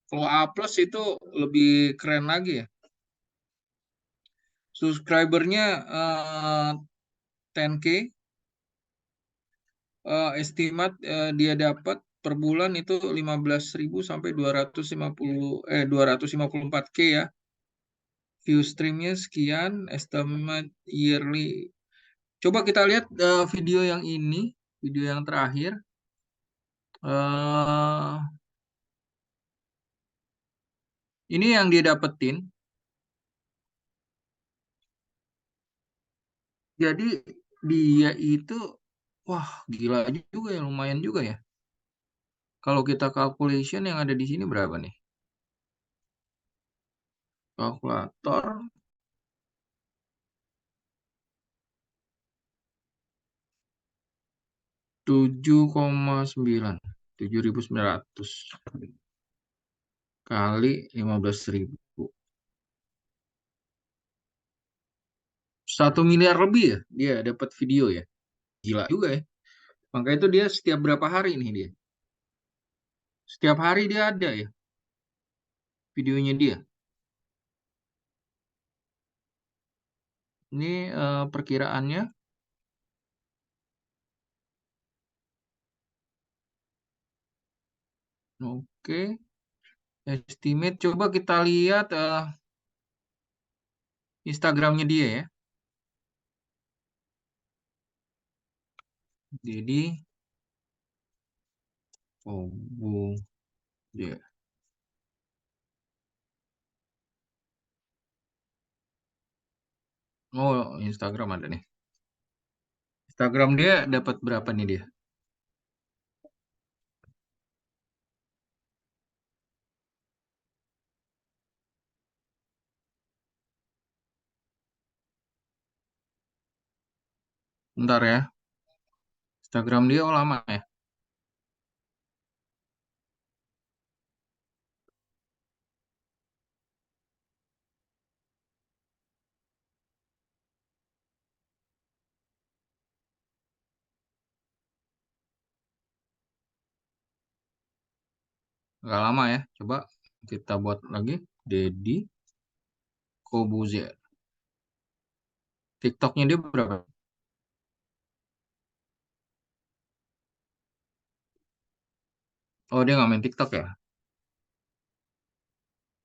Kalau A plus itu lebih keren lagi ya. Subscribernya 10K, estimate dia dapat per bulan itu 15.000 sampai 254K ya. View streamnya sekian, estimate yearly. Coba kita lihat video yang ini, video yang terakhir. eh ini yang dia dapetin. Jadi dia itu, wah gila juga ya, lumayan juga ya. Kalau kita calculation yang ada di sini berapa nih? Kalkulator 7,9, 7.900 kali 15.000. 1 miliar lebih ya dia dapat video ya. Gila juga ya. Makanya itu dia setiap berapa hari nih dia? Setiap hari dia ada ya videonya dia. Ini perkiraannya. Oke. Estimate. Coba kita lihat Instagramnya dia ya. Jadi, oh, dia. Oh, Instagram ada nih. Instagram dia dapat berapa nih dia? Bentar ya. Instagram dia oh lama ya. Nggak lama ya. Coba kita buat lagi. Deddy Kobuzer. TikToknya dia berapa? Oh, dia nggak main TikTok ya?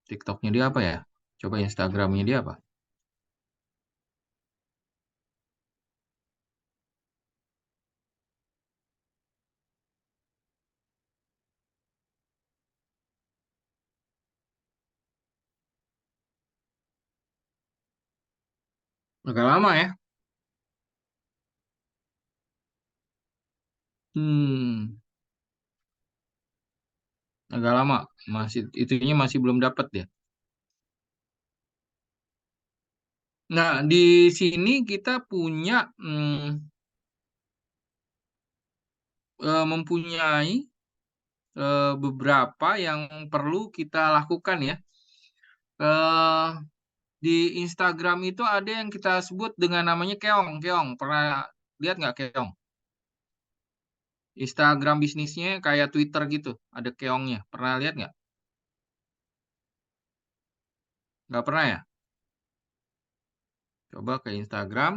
TikToknya dia apa ya? Coba Instagramnya dia apa? Agak lama ya. Hmm, agak lama. Masih itunya masih belum dapat ya. Nah, di sini kita punya mempunyai beberapa yang perlu kita lakukan ya. eh di Instagram itu ada yang kita sebut dengan namanya keong. Keong, pernah lihat nggak keong? Instagram bisnisnya kayak Twitter gitu, ada keongnya. Pernah lihat nggak? Nggak pernah ya? Coba ke Instagram.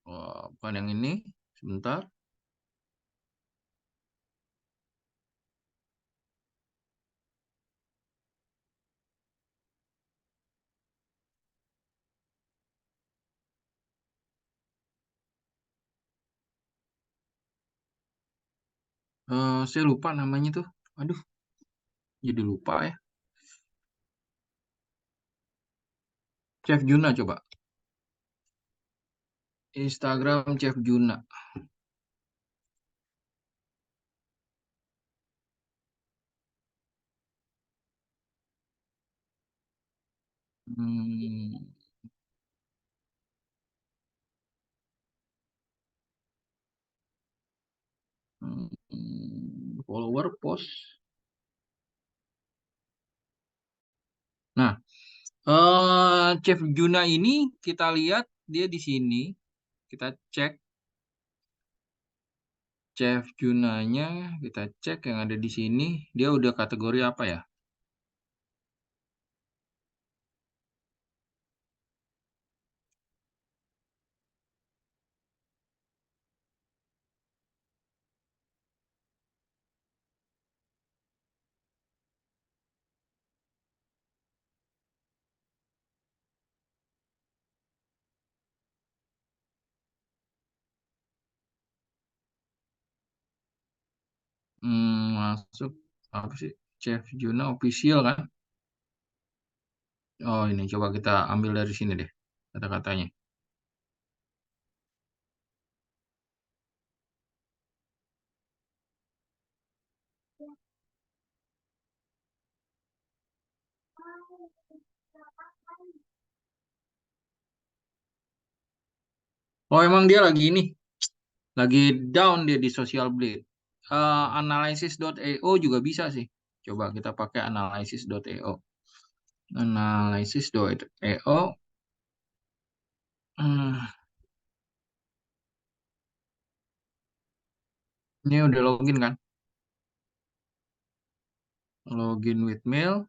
Oh, bukan yang ini. Sebentar. Saya lupa namanya tuh. Aduh, jadi lupa ya. Chef Juna coba. Instagram Chef Juna. Hmm, follower post. Chef Juna ini kita lihat dia di sini. Kita cek Chef Junanya, kita cek yang ada di sini. Dia udah kategori apa ya? Masuk apa sih? Chef Juna official kan? Oh ini coba kita ambil dari sini deh kata-katanya. Oh emang dia lagi ini, lagi down dia di Social Blade. Analysis.io juga bisa sih. Coba kita pakai analysis.io. Analysis.io. Hmm, ini udah login kan? Login with mail.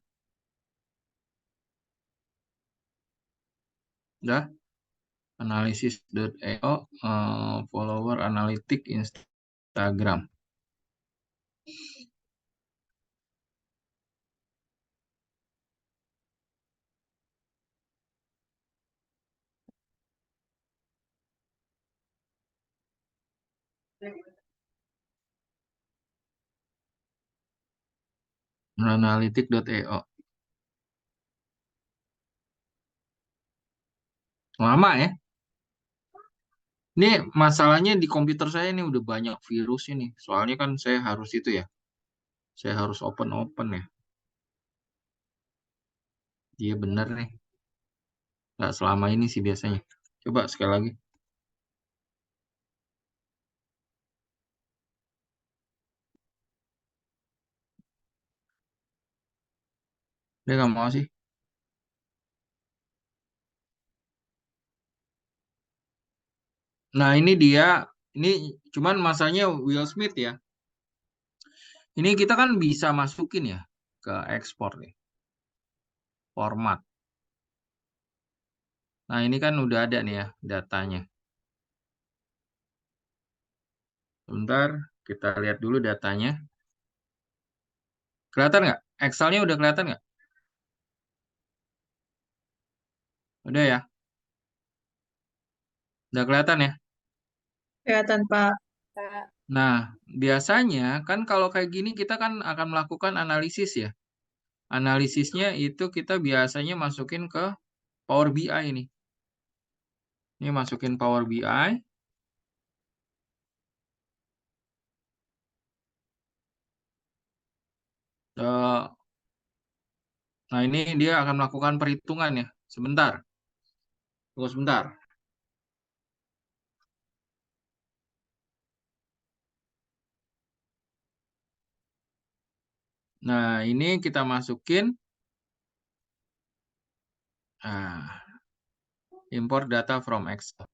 Udah. Analysis.io. Follower analytic Instagram. Analytic.io. Lama ya. Ini masalahnya di komputer saya ini udah banyak virus ini. Soalnya kan saya harus itu ya. Saya harus open-open ya. Iya bener nih. Nggak selama ini sih biasanya. Coba sekali lagi. Dia nggak mau sih. Nah ini dia. Ini cuman masanya Will Smith ya. Ini kita kan bisa masukin ya ke ekspor nih. Format. Nah ini kan udah ada nih ya datanya. Sebentar. Kita lihat dulu datanya. Kelihatan nggak? Excelnya udah kelihatan nggak? Udah ya. Udah kelihatan ya. Kelihatan, Pak. Nah, biasanya kan kalau kayak gini kita kan akan melakukan analisis ya. Analisisnya itu kita biasanya masukin ke Power BI ini. Ini masukin Power BI. eh, Nah, ini dia akan melakukan perhitungan ya. Sebentar. Tunggu sebentar. Nah, ini kita masukin. Nah, import data from Excel.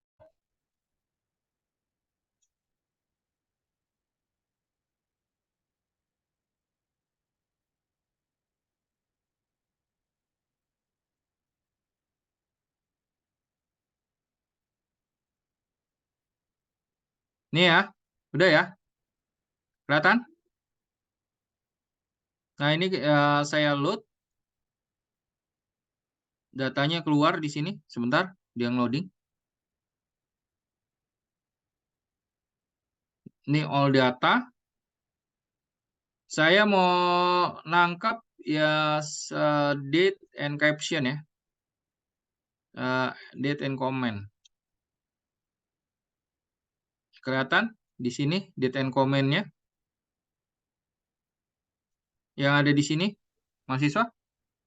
Ini ya. Udah ya. Kelihatan? Nah, ini saya load. Datanya keluar di sini. Sebentar. Dia loading. Ini all data. Saya mau nangkap ya date and caption ya. Date and comment. Kelihatan di sini date and comment-nya yang ada di sini. Mahasiswa,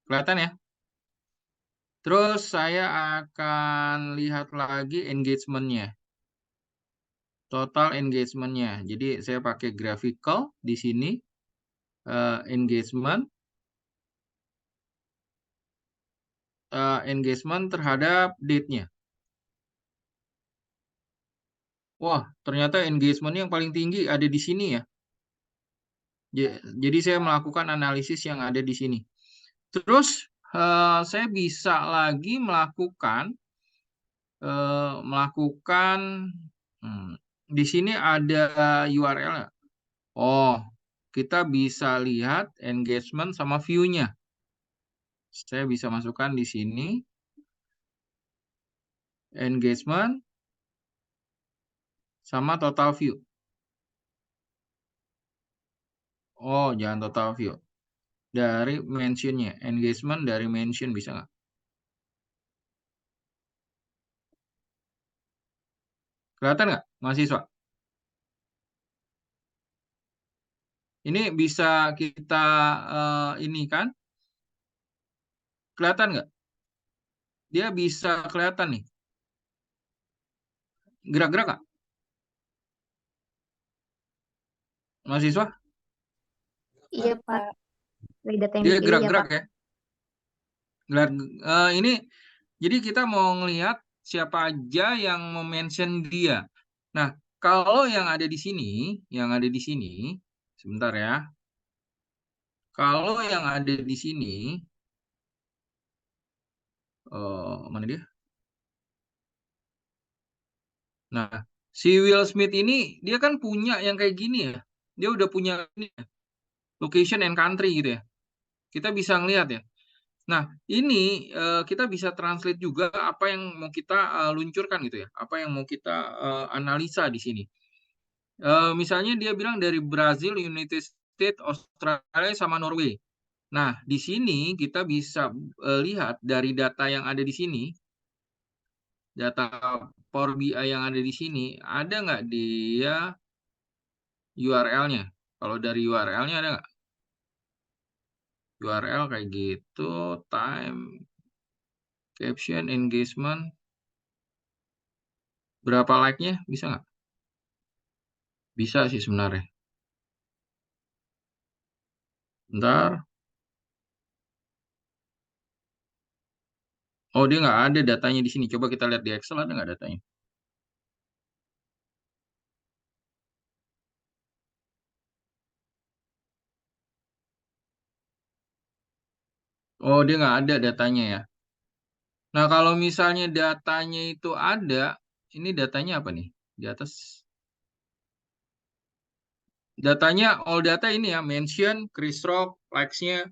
kelihatan ya. Terus saya akan lihat lagi engagement-nya. Total engagement-nya. Jadi saya pakai graphical di sini. Engagement. engagement terhadap date-nya. Wah, ternyata engagement yang paling tinggi ada di sini ya. Jadi saya melakukan analisis yang ada di sini. Terus saya bisa lagi melakukan hmm, di sini ada URL. Oh, kita bisa lihat engagement sama view-nya. Saya bisa masukkan di sini engagement sama total view. Oh, jangan total view. Dari mentionnya, engagement dari mention bisa nggak? Kelihatan nggak, mahasiswa? Ini bisa kita ini kan? Kelihatan nggak? Dia bisa kelihatan nih. Gerak-gerak nggak? Mahasiswa? Iya, Pak. Dari data yang Dia dipilih ya, gerak-gerak Pak. ya. Ini jadi kita mau ngelihat siapa aja yang mention dia. Nah, kalau yang ada di sini, sebentar ya. Kalau yang ada di sini, mana dia? Nah, si Will Smith ini dia kan punya yang kayak gini ya. Dia udah punya ini ya, location and country gitu ya. Kita bisa ngelihat ya. Nah, ini kita bisa translate juga apa yang mau kita luncurkan gitu ya. Apa yang mau kita analisa di sini. Misalnya dia bilang dari Brazil, United States, Australia, sama Norway. Nah, di sini kita bisa lihat dari data yang ada di sini, data Power BI yang ada di sini, ada nggak dia URL-nya? Kalau dari URL-nya ada nggak? URL kayak gitu, time, caption, engagement, berapa like-nya, bisa nggak? Bisa sih sebenarnya. Bentar. Oh, dia nggak ada datanya di sini. Coba kita lihat di Excel, ada nggak datanya? Oh, dia nggak ada datanya ya. Nah, kalau misalnya datanya itu ada, ini datanya apa nih? Di atas. Datanya, all data ini ya, mention, Chris Rock, likes-nya.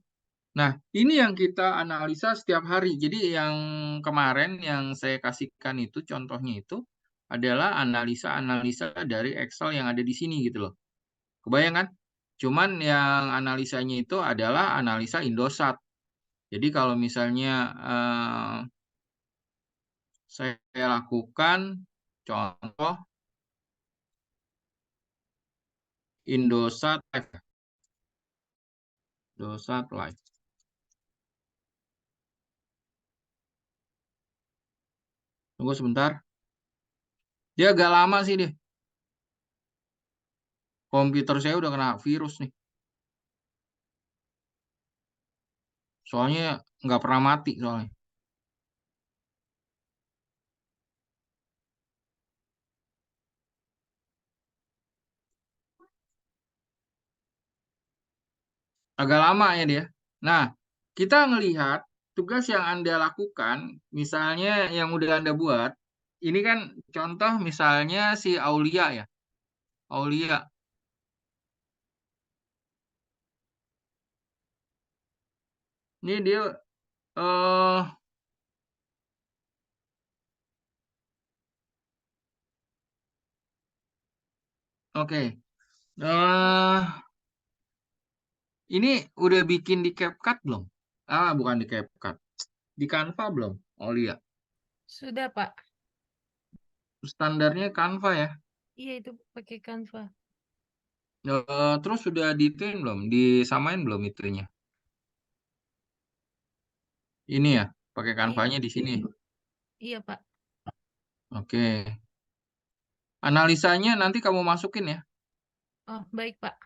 Nah, ini yang kita analisa setiap hari. Jadi yang kemarin yang saya kasihkan itu, contohnya itu adalah analisa-analisa dari Excel yang ada di sini gitu loh. Kebayang kan? Cuman yang analisanya itu adalah analisa Indosat. Jadi kalau misalnya saya lakukan contoh Indosat Live. Indosat Live. Tunggu sebentar. Dia agak lama sih dia. Komputer saya udah kena virus nih. Soalnya nggak pernah mati soalnya. Agak lama ya dia. Nah, kita ngelihat tugas yang Anda lakukan, misalnya yang udah Anda buat, ini kan contoh misalnya si Aulia ya. Aulia. Ini dia eh oke. Ini udah bikin di CapCut belum? Ah, bukan di CapCut. Di Canva belum? Aulia. Sudah, Pak. Standarnya Canva ya. Iya, itu pakai Canva. Terus sudah dituin belum? Disamain belum itunya? Ini ya, pakai Iya, Canva-nya di sini. iya, Pak. Oke. Analisanya nanti kamu masukin ya. Oh, baik, Pak.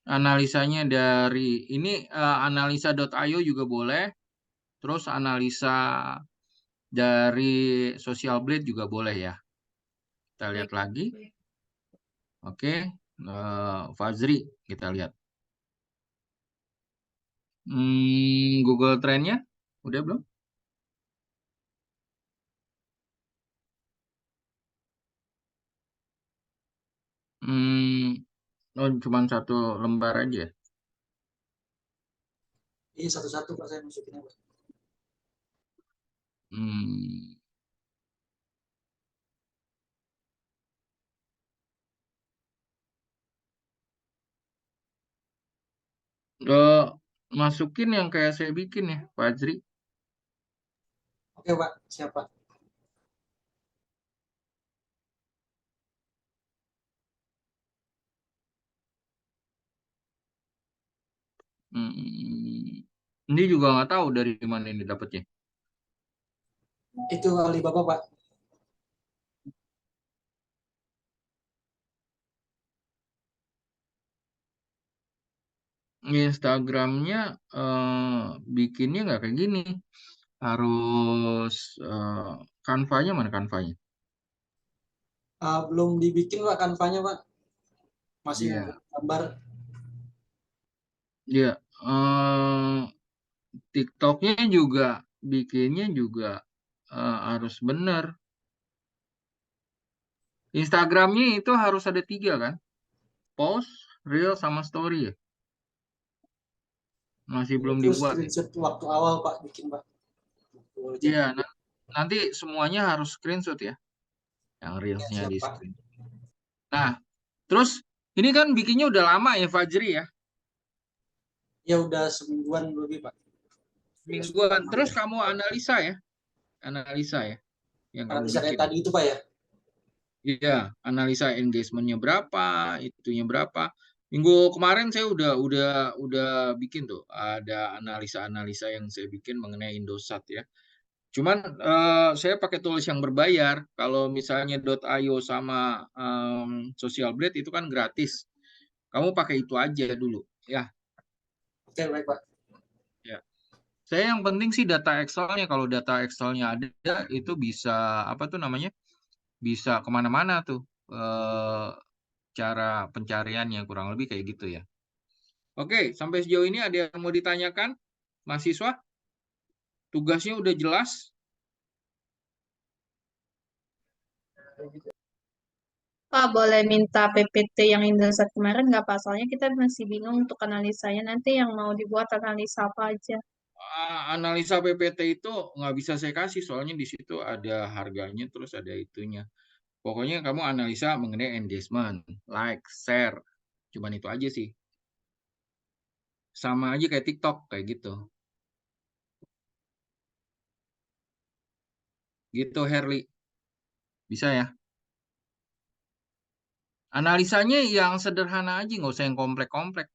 Analisanya dari ini analisa.io juga boleh. Terus analisa dari Social Blade juga boleh ya. Kita lihat Baik. lagi. Oke, Fazri kita lihat. Google Trend-nya udah belum? Oh, cuma satu lembar aja. Iya, satu-satu Pak saya masukinnya, Pak. Hmm, masukin yang kayak saya bikin ya, Fazri. Oke, Pak. Siap, Pak. Ini juga nggak tahu dari mana ini dapatnya. Itu Alibaba, Pak. Instagramnya bikinnya nggak kayak gini. Harus Canva-nya mana Canva-nya? Belum dibikin, Pak, kanvanya, Pak. Masih Iya, gambar. iya. TikToknya juga bikinnya juga harus benar. Instagramnya itu harus ada 3 kan? Post, Reel, sama Story ya. Masih belum Itu dibuat ya. screenshot waktu awal, Pak, bikin, Pak. Iya, nanti semuanya harus screenshot ya. Yang Ya, Reelsnya siap, di Pak. screen. Nah, terus ini kan bikinnya udah lama ya Fajri ya. Ya udah semingguan lebih, Pak. Mingguan. Terus kamu analisa ya. Analisa ya. Yang kamu Analisa kayak bikin. tadi itu, Pak, ya. Iya, analisa engagementnya berapa, itunya berapa. Minggu kemarin saya udah bikin tuh, ada analisa-analisa yang saya bikin mengenai Indosat ya. Cuman saya pakai tools yang berbayar. Kalau misalnya .io sama Social Blade itu kan gratis. Kamu pakai itu aja dulu, ya. Oke, baik, Pak. Ya. Saya yang penting sih data Excel-nya. Kalau data Excel-nya ada, itu bisa apa tuh namanya? Bisa kemana-mana tuh. Cara pencariannya kurang lebih kayak gitu ya. Oke, sampai sejauh ini ada yang mau ditanyakan? Mahasiswa? Tugasnya udah jelas? Pak, boleh minta PPT yang Indosat kemarin nggak Pak? Soalnya kita masih bingung untuk analisanya. Nanti yang mau dibuat analisa apa aja? Analisa PPT itu nggak bisa saya kasih, soalnya di situ ada harganya, terus ada itunya. Pokoknya kamu analisa mengenai engagement, like, share. Cuman itu aja sih. Sama aja kayak TikTok, kayak gitu. Gitu, Herli. Bisa ya? Analisanya yang sederhana aja, nggak usah yang komplek-komplek.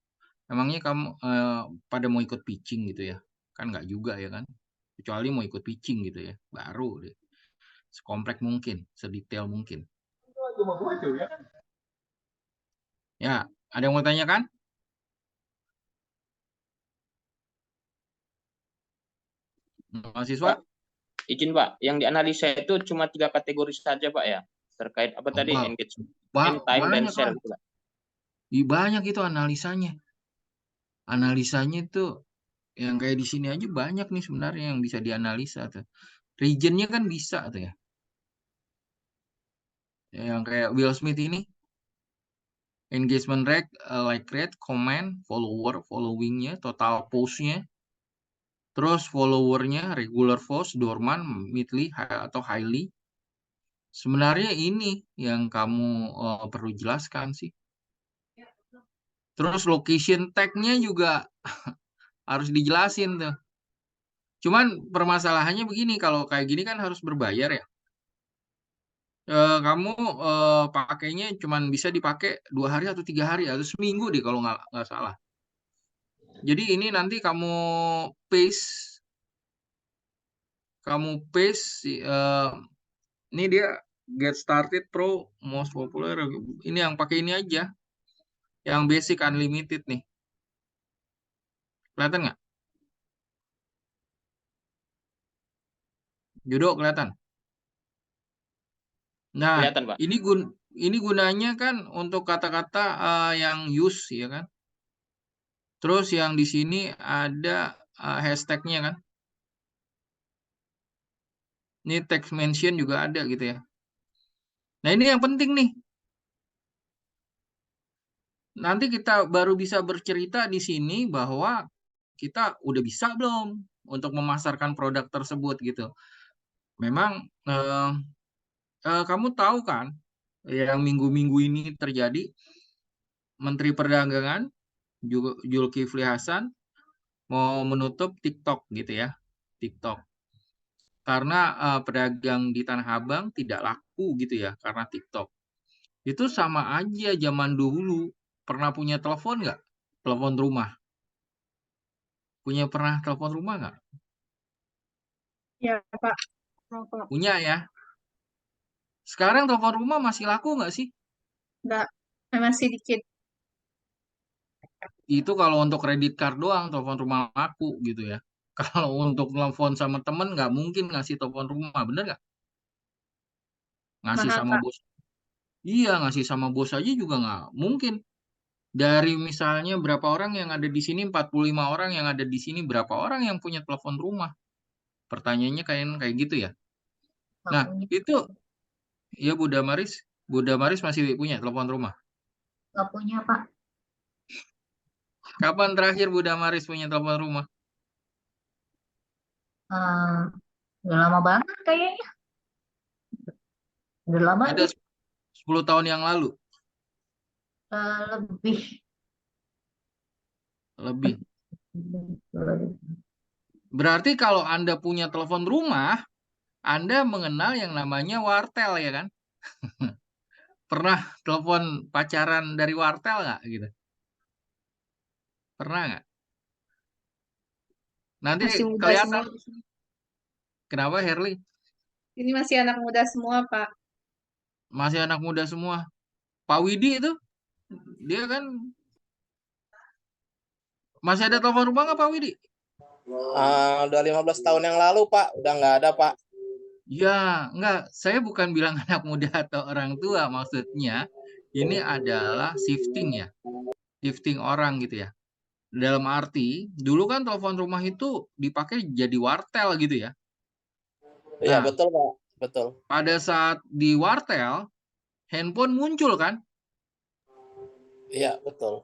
Emangnya kamu pada mau ikut pitching gitu ya? Kan nggak juga ya kan? Kecuali mau ikut pitching gitu ya. Baru deh. Sekomplek mungkin, sedetail mungkin. Ya, ada yang mau tanyakan? Mahasiswa? Pak, izin Pak, yang dianalisa itu cuma 3 kategori saja Pak ya, terkait apa tadi Wah, engagement, time, dan banyak share lah. gitu Pak. Banyak itu analisanya. Analisanya itu yang kayak di sini aja banyak nih sebenarnya yang bisa dianalisa tuh. Regionnya kan bisa tuh ya. Yang kayak Will Smith ini, engagement rate, like rate, comment, follower, followingnya, total postnya, terus followernya, regular post, dormant, midly, atau highly. Sebenarnya ini yang kamu perlu jelaskan sih. Terus location tag-nya juga harus dijelasin tuh. Cuman permasalahannya begini, kalau kayak gini kan harus berbayar ya. Kamu pakainya cuman bisa dipakai 2 hari atau 3 hari atau seminggu deh kalau nggak salah. Jadi ini nanti paste, kamu paste, ini dia Get Started Pro Most Popular. Ini yang pakai ini aja, yang basic unlimited nih. Kelihatan nggak? Judo kelihatan. Nah, Kelihatan, Pak. ini gunanya kan untuk kata-kata yang use ya kan. Terus yang di sini ada hashtagnya kan. Ini text mention juga ada gitu ya. Nah, ini yang penting nih. Nanti kita baru bisa bercerita di sini bahwa kita udah bisa belum untuk memasarkan produk tersebut gitu. Memang kamu tahu kan yang minggu-minggu ini terjadi, Menteri Perdagangan Zulkifli Hasan mau menutup TikTok gitu ya. TikTok. Karena pedagang di Tanah Abang tidak laku gitu ya karena TikTok. Itu sama aja zaman dulu. Pernah punya telepon nggak? Telepon rumah. Pernah telepon rumah nggak? Ya, Pak. Rokok. Punya ya. Sekarang telepon rumah masih laku nggak sih? Enggak, masih dikit. Itu kalau untuk kredit card doang telepon rumah laku gitu ya. Kalau untuk telepon sama temen nggak mungkin ngasih telepon rumah, bener nggak? Ngasih Mahal, sama Pak. bos. Iya, ngasih sama bos aja juga nggak mungkin. Dari misalnya berapa orang yang ada di sini, 45 orang yang ada di sini, berapa orang yang punya telepon rumah? Pertanyaannya kayak gitu ya. Nggak Nah, punya. itu ya Bu Damaris masih punya telepon rumah. Nggak punya, Pak. Kapan terakhir Bu Damaris punya telepon rumah? Udah lama banget kayaknya. Udah lama Ada 10 tahun yang lalu, lebih. lebih. Berarti kalau Anda punya telepon rumah, Anda mengenal yang namanya wartel ya kan? Pernah telepon pacaran dari wartel nggak gitu? Pernah nggak? Nanti Masih muda kelihatan. semua di sini. Kenapa Herli? Ini masih anak muda semua, Pak. Masih anak muda semua. Pak Widi itu, dia kan masih ada telepon rumah nggak Pak Widi? Udah 15 tahun yang lalu, Pak. Udah nggak ada, Pak. Ya, enggak. Saya bukan bilang anak muda atau orang tua. Maksudnya, ini adalah shifting ya. Shifting orang gitu ya. Dalam arti, dulu kan telepon rumah itu dipakai jadi wartel gitu ya. Iya, Nah, betul, Pak. Betul. pada saat di wartel, handphone muncul kan? Iya, betul.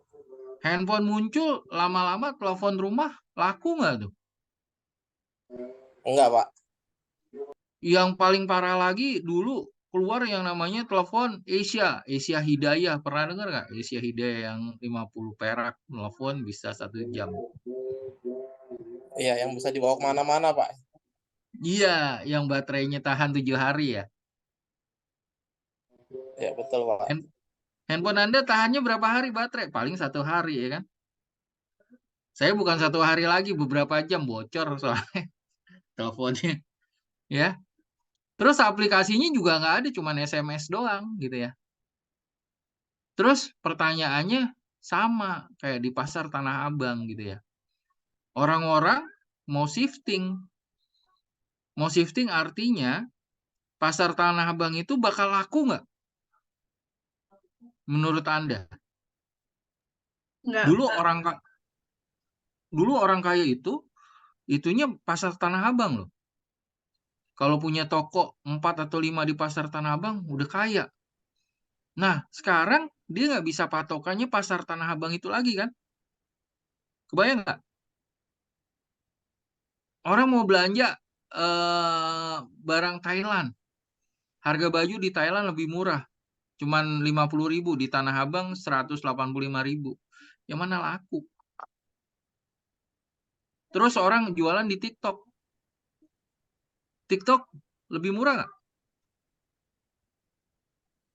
Handphone muncul, lama-lama telepon rumah laku nggak tuh? Enggak, Pak. Yang paling parah lagi dulu keluar yang namanya telepon Asia Hidayah. Pernah dengar nggak? Asia Hidayah yang 50 perak telepon bisa 1 jam. Iya, yang bisa dibawa kemana-mana, Pak. Iya, yang baterainya tahan 7 hari ya. Iya, betul, Pak. Handphone Anda tahannya berapa hari baterai? Paling 1 hari ya kan? Saya bukan 1 hari lagi, beberapa jam bocor soalnya teleponnya. Ya. Terus aplikasinya juga nggak ada, cuman SMS doang gitu ya. Terus pertanyaannya sama kayak di pasar Tanah Abang gitu ya. Orang-orang mau shifting. Mau shifting artinya pasar Tanah Abang itu bakal laku nggak? Menurut Anda? Enggak. Dulu orang kaya itunya pasar Tanah Abang loh. Kalau punya toko 4 atau 5 di pasar Tanah Abang udah kaya. Nah, sekarang dia nggak bisa patokannya pasar Tanah Abang itu lagi kan? Kebayang nggak? Orang mau belanja barang Thailand. Harga baju di Thailand lebih murah. Cuman 50.000, di Tanah Abang 185.000. Yang mana laku? Terus orang jualan di TikTok. TikTok lebih murah nggak?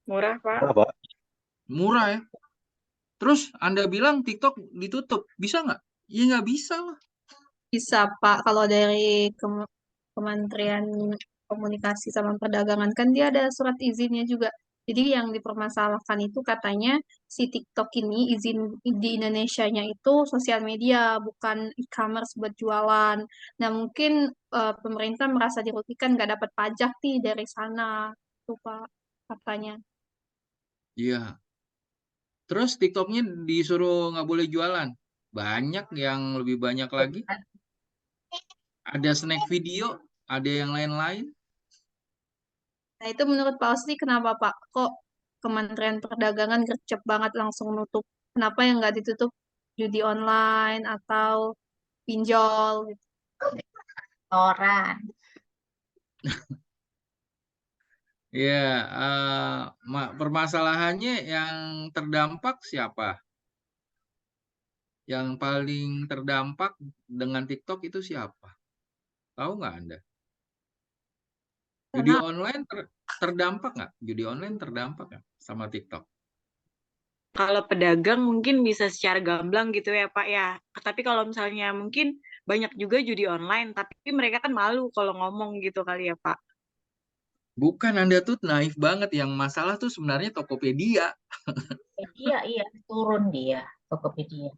Murah, Pak. Murah ya. Terus Anda bilang TikTok ditutup. Bisa nggak? Ya nggak bisa lah. Bisa, Pak. Kalau dari Kementerian Komunikasi sama Perdagangan kan dia ada surat izinnya juga. Jadi yang dipermasalahkan itu katanya si TikTok ini izin di Indonesianya itu sosial media, bukan e-commerce buat jualan. Nah mungkin pemerintah merasa dirugikan nggak dapat pajak nih dari sana, tuh Pak katanya. Iya. Terus TikToknya disuruh nggak boleh jualan. Banyak yang lebih banyak lagi. Ada snack video, ada yang lain-lain. Nah itu menurut Pak Osni kenapa Pak? Kok Kementerian Perdagangan gercep banget langsung nutup? Kenapa yang nggak ditutup judi online atau pinjol gitu? Orang. Ya, permasalahannya yang terdampak siapa? Yang paling terdampak dengan TikTok itu siapa? Tahu nggak Anda? Judi Karena online terdampak nggak? Judi online terdampak nggak sama TikTok? Kalau pedagang mungkin bisa secara gamblang gitu ya Pak ya. Tapi kalau misalnya mungkin banyak juga judi online, tapi mereka kan malu kalau ngomong gitu kali ya Pak. Bukan, Anda tuh naif banget. Yang masalah tuh sebenarnya Tokopedia. Iya, iya, turun dia Tokopedia.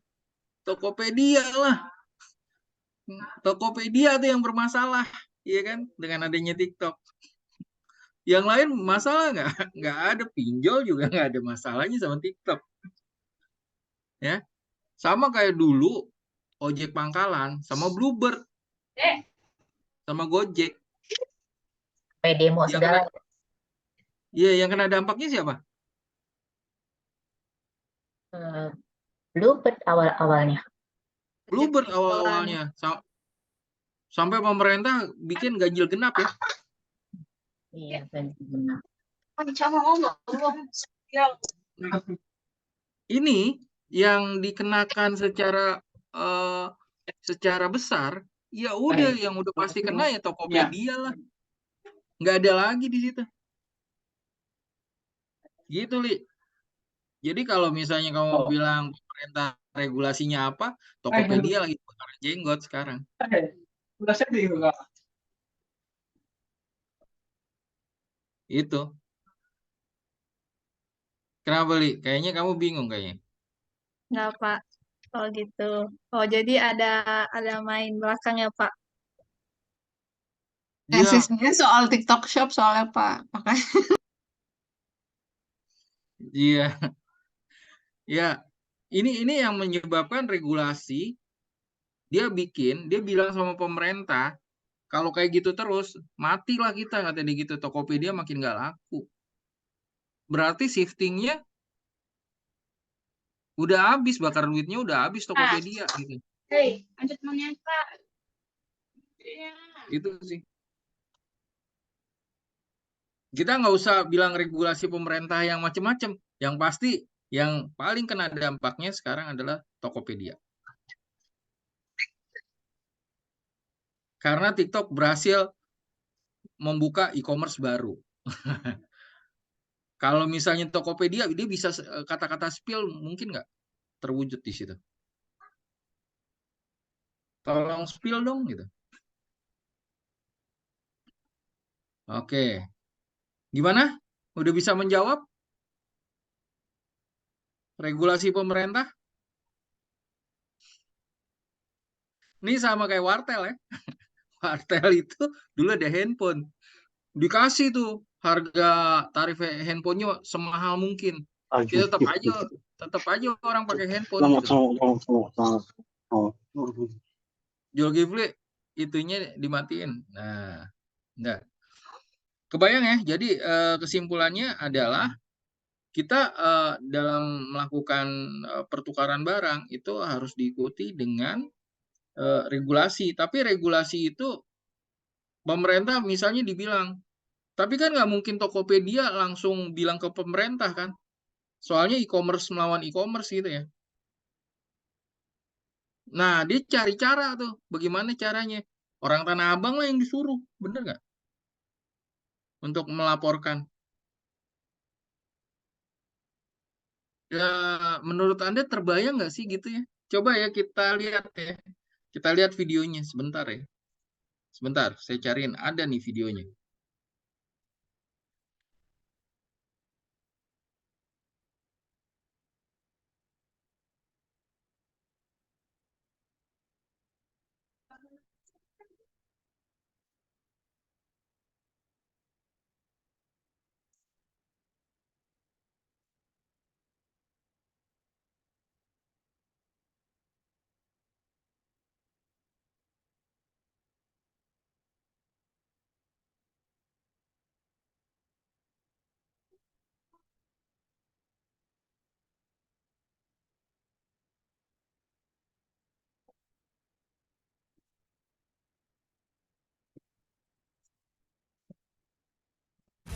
Tokopedia lah. Tokopedia tuh yang bermasalah. Iya kan? Dengan adanya TikTok. Yang lain masalah nggak? Nggak ada. Pinjol juga nggak ada masalahnya sama TikTok. Ya, sama kayak dulu ojek pangkalan sama Bluebird sama Gojek. Sampai demo Yang segala. kena, iya, yang kena dampaknya siapa? eh, Bluebird awal-awalnya. Bluebird awal-awalnya. Sampai pemerintah bikin ganjil genap ya. Iya, benar. Ini yang dikenakan secara besar, ya udah yang udah pasti kena ya Tokopedia lah. Nggak ada lagi di situ. Gitu, Li. Jadi kalau misalnya kamu bilang pemerintah regulasinya apa, Tokopedia lagi kebakaran jenggot sekarang. Itu. Kenapa, Li? Kayaknya kamu bingung kayaknya. nggak Pak. Oh gitu. Oh jadi ada main belakang ya Pak. Dia, Tesisnya soal TikTok Shop soalnya Pak. Makanya iya, ya. Ini yang menyebabkan regulasi. Dia bilang sama pemerintah, kalau kayak gitu terus, matilah kita, katanya gitu. Tokopedia makin nggak laku. Berarti shiftingnya udah habis, bakar duitnya udah habis Tokopedia gitu. Hei, lanjut menyapa. Itu sih. Kita nggak usah bilang regulasi pemerintah yang macam-macam. Yang pasti yang paling kena dampaknya sekarang adalah Tokopedia. Karena TikTok berhasil membuka e-commerce baru. Kalau misalnya Tokopedia, dia bisa kata-kata spill mungkin nggak terwujud di situ. Tolong spill dong gitu. Oke. Gimana? Udah bisa menjawab? Regulasi pemerintah? Ini sama kayak wartel ya. Wartel itu dulu ada handphone. Dikasih tuh harga tarif handphonenya semahal mungkin. Ya, tetap aja orang pakai handphone gitu. Julkifli itunya dimatiin. Nah, enggak. Kebayang ya. Jadi kesimpulannya adalah kita dalam melakukan pertukaran barang itu harus diikuti dengan regulasi. Tapi regulasi itu pemerintah misalnya dibilang, tapi kan nggak mungkin Tokopedia langsung bilang ke pemerintah kan. Soalnya e-commerce melawan e-commerce gitu ya. Nah, dia cari cara tuh. Bagaimana caranya? Orang Tanah Abang lah yang disuruh. Bener nggak? Untuk melaporkan. Ya, menurut Anda terbayang nggak sih gitu ya? Coba ya kita lihat ya. Kita lihat videonya sebentar ya. Sebentar, saya cariin. Ada nih videonya.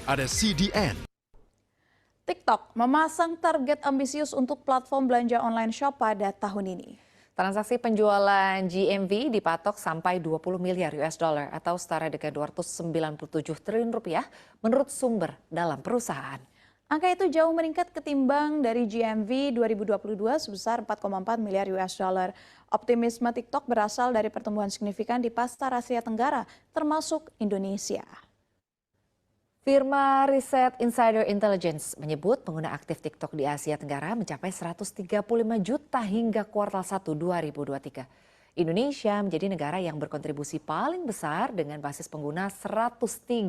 ada CDN. TikTok memasang target ambisius untuk platform belanja online shop pada tahun ini. Transaksi penjualan GMV dipatok sampai 20 miliar US dollar atau setara dengan 297 triliun rupiah menurut sumber dalam perusahaan. Angka itu jauh meningkat ketimbang dari GMV 2022 sebesar 4,4 miliar US dollar. Optimisme TikTok berasal dari pertumbuhan signifikan di pasar Asia Tenggara, termasuk Indonesia. Firma riset Insider Intelligence menyebut pengguna aktif TikTok di Asia Tenggara mencapai 135 juta hingga kuartal 1 2023. Indonesia menjadi negara yang berkontribusi paling besar dengan basis pengguna 113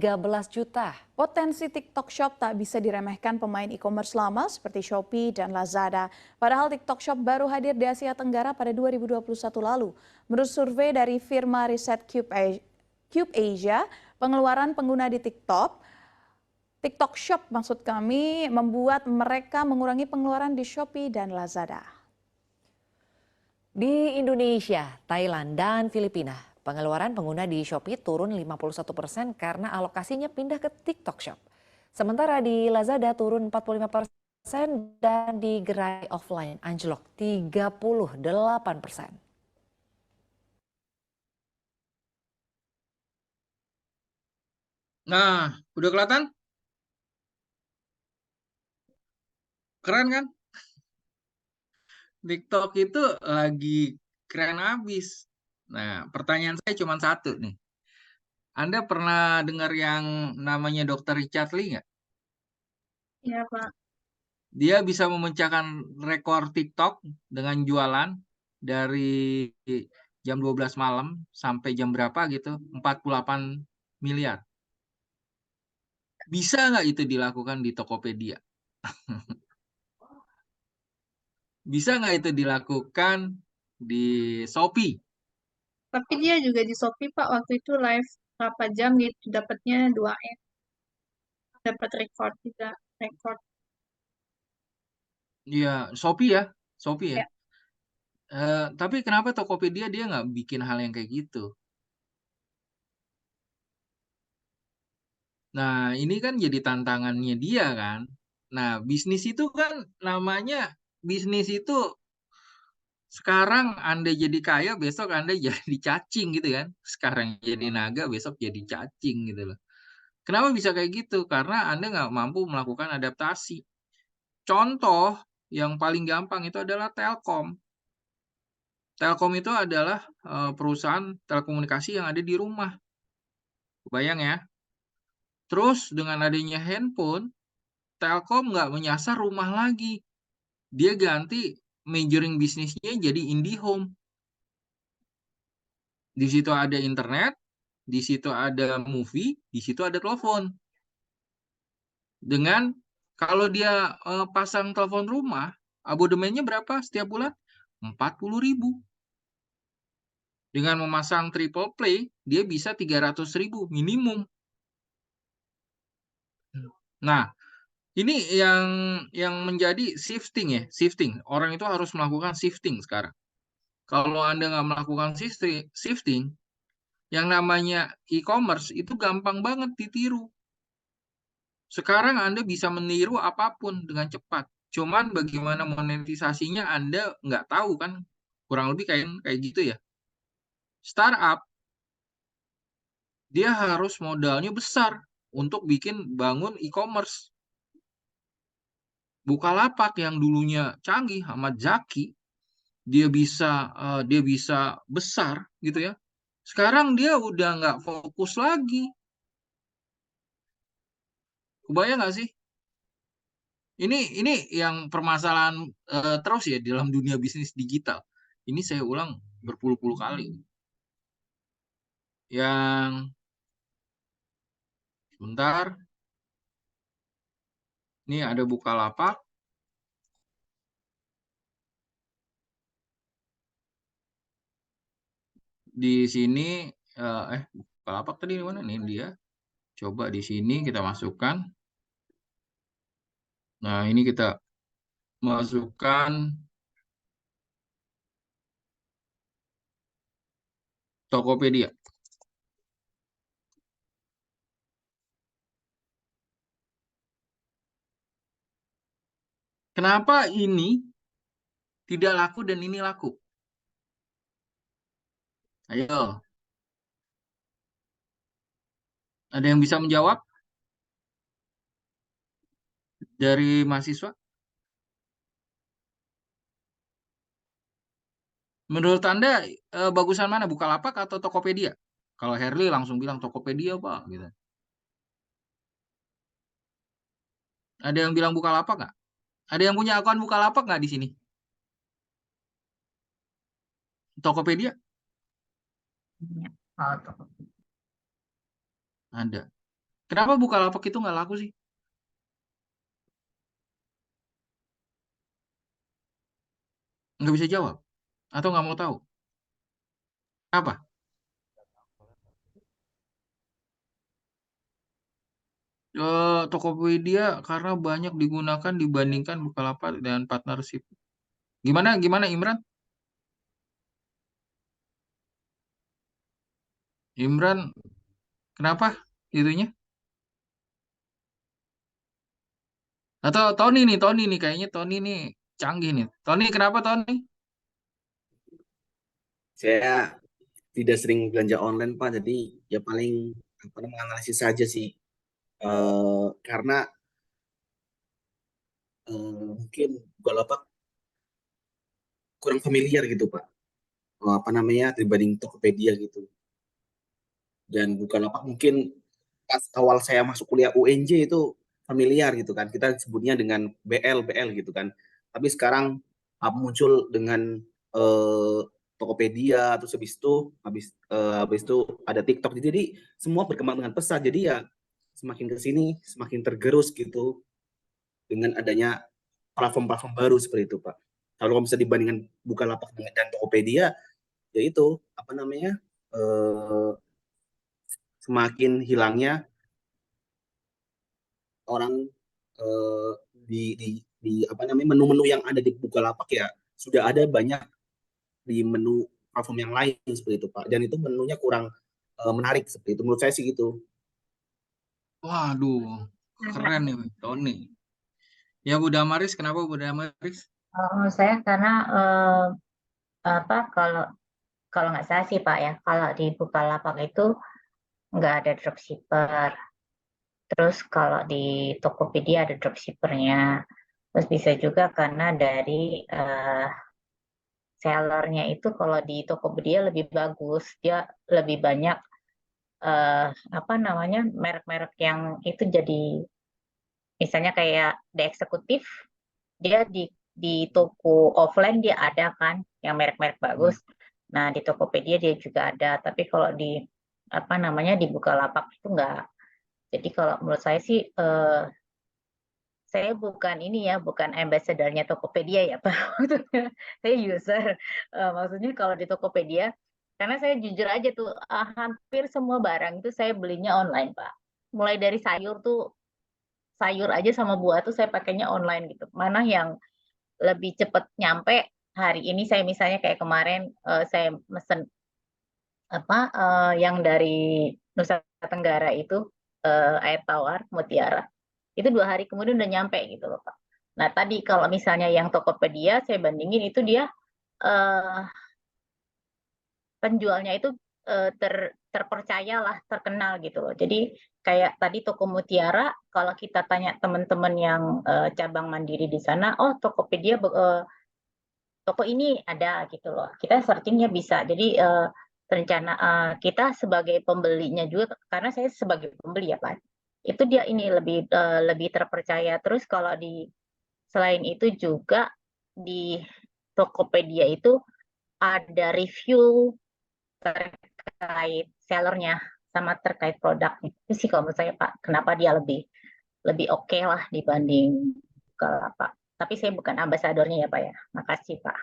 juta. Potensi TikTok Shop tak bisa diremehkan pemain e-commerce lama seperti Shopee dan Lazada. Padahal TikTok Shop baru hadir di Asia Tenggara pada 2021 lalu. Menurut survei dari firma riset Cube Asia, pengeluaran pengguna di TikTok Shop maksud kami membuat mereka mengurangi pengeluaran di Shopee dan Lazada. Di Indonesia, Thailand, dan Filipina, pengeluaran pengguna di Shopee turun 51% karena alokasinya pindah ke TikTok Shop. Sementara di Lazada turun 45% dan di gerai offline anjlok 38%. Nah, udah kelihatan? Keren kan? TikTok itu lagi keren abis. Nah, pertanyaan saya cuma satu nih. Anda pernah dengar yang namanya Dr. Richard Lee nggak? Iya, Pak. Dia bisa memecahkan rekor TikTok dengan jualan dari jam 12 malam sampai jam berapa gitu, 48 miliar. Bisa nggak itu dilakukan di Tokopedia? Bisa nggak itu dilakukan di Shopee? Tapi dia juga di Shopee, Pak, waktu itu live berapa jam gitu dapatnya 2M. Dapat rekor juga, rekor. Iya, Shopee ya, Shopee ya. Ya. Tapi kenapa Tokopedia dia nggak bikin hal yang kayak gitu? Nah, ini kan jadi tantangannya dia kan. Nah, bisnis itu kan namanya bisnis itu sekarang Anda jadi kaya, besok Anda jadi cacing gitu kan. Sekarang jadi naga, besok jadi cacing gitu loh. Kenapa bisa kayak gitu? Karena Anda nggak mampu melakukan adaptasi. Contoh yang paling gampang itu adalah Telkom. Telkom itu adalah perusahaan telekomunikasi yang ada di rumah. Bayang ya. Terus dengan adanya handphone, Telkom nggak menyasar rumah lagi. Dia ganti majoring bisnisnya jadi IndiHome. Di situ ada internet, di situ ada movie, di situ ada telepon. Dengan kalau dia pasang telepon rumah, abodemennya berapa setiap bulan? 40.000. Dengan memasang triple play, dia bisa 300.000 minimum. Nah, ini yang menjadi shifting ya, shifting. Orang itu harus melakukan shifting sekarang. Kalau Anda nggak melakukan shifting, yang namanya e-commerce itu gampang banget ditiru. Sekarang Anda bisa meniru apapun dengan cepat. Cuman bagaimana monetisasinya Anda nggak tahu kan. Kurang lebih kayak gitu ya. Startup, dia harus modalnya besar untuk bangun e-commerce. Bukalapak yang dulunya canggih, Ahmad Zaki, dia bisa besar gitu ya. Sekarang dia udah nggak fokus lagi. Kebayang nggak sih? Ini yang permasalahan terus ya dalam dunia bisnis digital. Ini saya ulang berpuluh-puluh kali. Yang sebentar, ini ada Bukalapak. Di sini Bukalapak tadi di mana nih dia? Coba di sini kita masukkan. Nah, ini kita masukkan Tokopedia. Kenapa ini tidak laku dan ini laku? Ayo, ada yang bisa menjawab dari mahasiswa? Menurut Anda bagusan mana, Bukalapak atau Tokopedia? Kalau Herli langsung bilang Tokopedia, Pak, gitu. Ada yang bilang Bukalapak nggak? Ada yang punya akun Bukalapak nggak di sini? Tokopedia? Oh, Tokopedia. Ada. Kenapa Bukalapak itu nggak laku sih? Nggak bisa jawab? Atau nggak mau tahu? Apa? Tokopedia karena banyak digunakan dibandingkan Bukalapak dan partnership. Gimana Imran? Imran, kenapa itunya? Atau Tony nih, kayaknya Tony nih canggih nih. Tony, kenapa Tony? Saya tidak sering belanja online, Pak. Jadi ya paling menganalisis saja sih. Karena mungkin Bukalapak kurang familiar gitu, Pak. Dibanding Tokopedia gitu. Dan Bukalapak mungkin pas awal saya masuk kuliah UNJ itu familiar gitu kan. Kita sebutnya dengan BL gitu kan. Tapi sekarang muncul dengan Tokopedia, terus habis itu ada TikTok. Jadi semua berkembang dengan pesat. Jadi ya semakin ke sini semakin tergerus gitu dengan adanya platform-platform baru seperti itu, Pak. Kalau bisa dibandingkan Bukalapak dan Tokopedia, ya itu semakin hilangnya orang di menu-menu yang ada di Bukalapak ya sudah ada banyak di menu platform yang lain seperti itu, Pak. Dan itu menunya kurang menarik seperti itu. Menurut saya sih gitu. Waduh, keren nih Tony. Ya Bu Damaris, kenapa Bu Damaris? Saya karena kalau nggak salah sih Pak ya, kalau di Bukalapak itu nggak ada dropshipper. Terus kalau di Tokopedia ada dropshippernya. Terus bisa juga karena dari sellernya itu kalau di Tokopedia lebih bagus, dia lebih banyak merek-merek yang itu jadi misalnya kayak The Eksekutif, dia di toko offline dia ada kan yang merek-merek bagus. Nah di Tokopedia dia juga ada, tapi kalau di di Bukalapak itu enggak. Jadi kalau menurut saya sih saya bukan ambassador-nya Tokopedia ya Pak. Saya user. Maksudnya kalau di Tokopedia, karena saya jujur aja tuh hampir semua barang itu saya belinya online Pak. Mulai dari sayur aja sama buah tuh saya pakainya online gitu. Mana yang lebih cepat nyampe hari ini saya misalnya kayak kemarin saya mesen yang dari Nusa Tenggara itu air tawar Mutiara. Itu 2 hari kemudian udah nyampe gitu loh Pak. Nah tadi kalau misalnya yang Tokopedia saya bandingin itu dia penjualnya itu terpercayalah, terkenal gitu loh. Jadi kayak tadi toko Mutiara, kalau kita tanya teman-teman yang cabang mandiri di sana, oh Tokopedia toko ini ada gitu loh. Kita searchingnya bisa. Jadi rencana kita sebagai pembelinya juga, karena saya sebagai pembeli ya Pak, itu dia ini lebih terpercaya. Terus kalau selain itu juga di Tokopedia itu ada review terkait sellernya sama terkait produknya. Itu sih kalau menurut saya Pak, kenapa dia lebih oke lah dibanding Bukalapak. Tapi saya bukan ambasadornya ya Pak ya. Makasih Pak.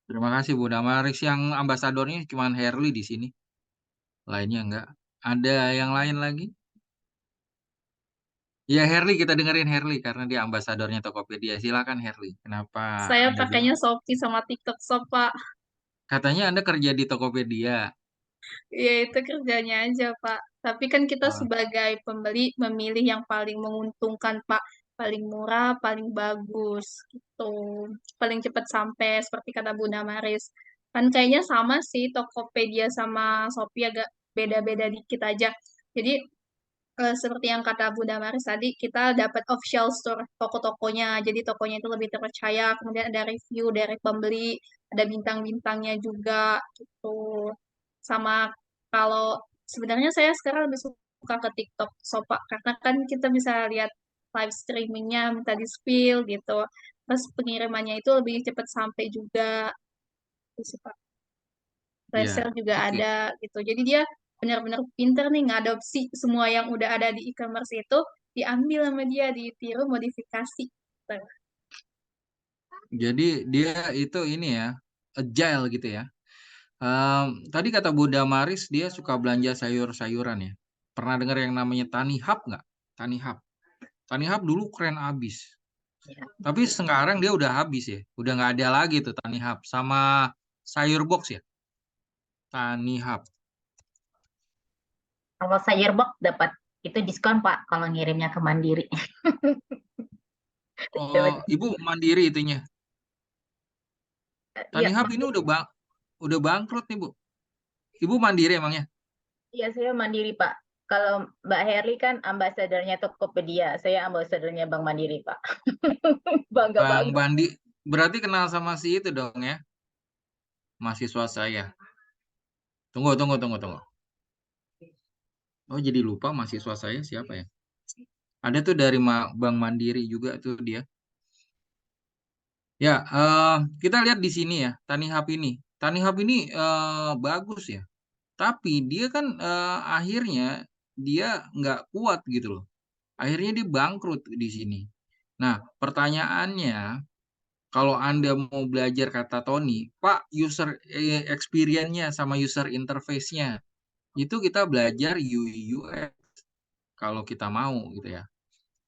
Terima kasih Bu Damaris. Yang ambasadornya cuma Herli di sini. Lainnya enggak. Ada yang lain lagi? Ya Herli, kita dengerin Herli karena dia ambasadornya Tokopedia. Silakan Herli. Kenapa Saya Anda pakainya bilang? Shopee sama TikTok Shop, Pak. Katanya Anda kerja di Tokopedia. Ya itu kerjanya aja, Pak. Tapi kan kita Oh, sebagai pembeli memilih yang paling menguntungkan, Pak. paling murah, paling bagus gitu. Paling cepat sampai seperti kata Bunda Maris. Kan kayaknya sama sih Tokopedia sama Shopee agak beda-beda dikit aja. Jadi seperti yang kata Bunda Maris tadi, kita dapat official store toko-tokonya. Jadi tokonya itu lebih terpercaya. Kemudian ada review dari pembeli, ada bintang-bintangnya juga gitu. Sama kalau sebenarnya saya sekarang lebih suka ke TikTok Shop Pak, karena kan kita bisa lihat live streamingnya, minta di spill gitu. Terus pengirimannya itu lebih cepat sampai juga. Gitu sih, Pak. Flash Ya, sale juga oke. ada gitu. Jadi dia benar-benar pinter nih ngadopsi semua yang udah ada di e-commerce itu, diambil sama dia, ditiru, modifikasi. Gitu. Jadi dia itu ini ya, agile gitu ya. Tadi kata Bunda Maris dia suka belanja sayur-sayuran ya. Pernah dengar yang namanya Tani Hub nggak? Tani Hub. Tani Hub dulu keren abis. Tapi sekarang dia udah habis ya. Udah nggak ada lagi tuh Tani Hub. Sama Sayur Box ya. Tani Hub. Kalau sayur box dapat itu diskon Pak kalau ngirimnya ke Mandiri. Oh, Ibu mandiri itunya. Tani Iya, Hub ini udah bangkrut nih Bu. Ibu mandiri emangnya? iya saya Mandiri Pak. Kalau Mbak Herli kan ambasadornya Tokopedia, saya ambasadornya Bank Mandiri Pak. Bangga Bang banget. Bandi. Berarti kenal sama si itu dong ya. Mahasiswa saya. Tunggu. Oh, jadi lupa mahasiswa saya siapa ya? Ada tuh dari Bank Mandiri juga tuh dia. Ya, kita lihat di sini ya, Tani Hub ini. Tani Hub ini bagus ya. Tapi dia kan akhirnya dia nggak kuat gitu loh. Akhirnya dia bangkrut di sini. Nah, pertanyaannya, kalau Anda mau belajar kata Tony, Pak, user experience-nya sama user interface-nya, itu kita belajar UI UX kalau kita mau gitu ya.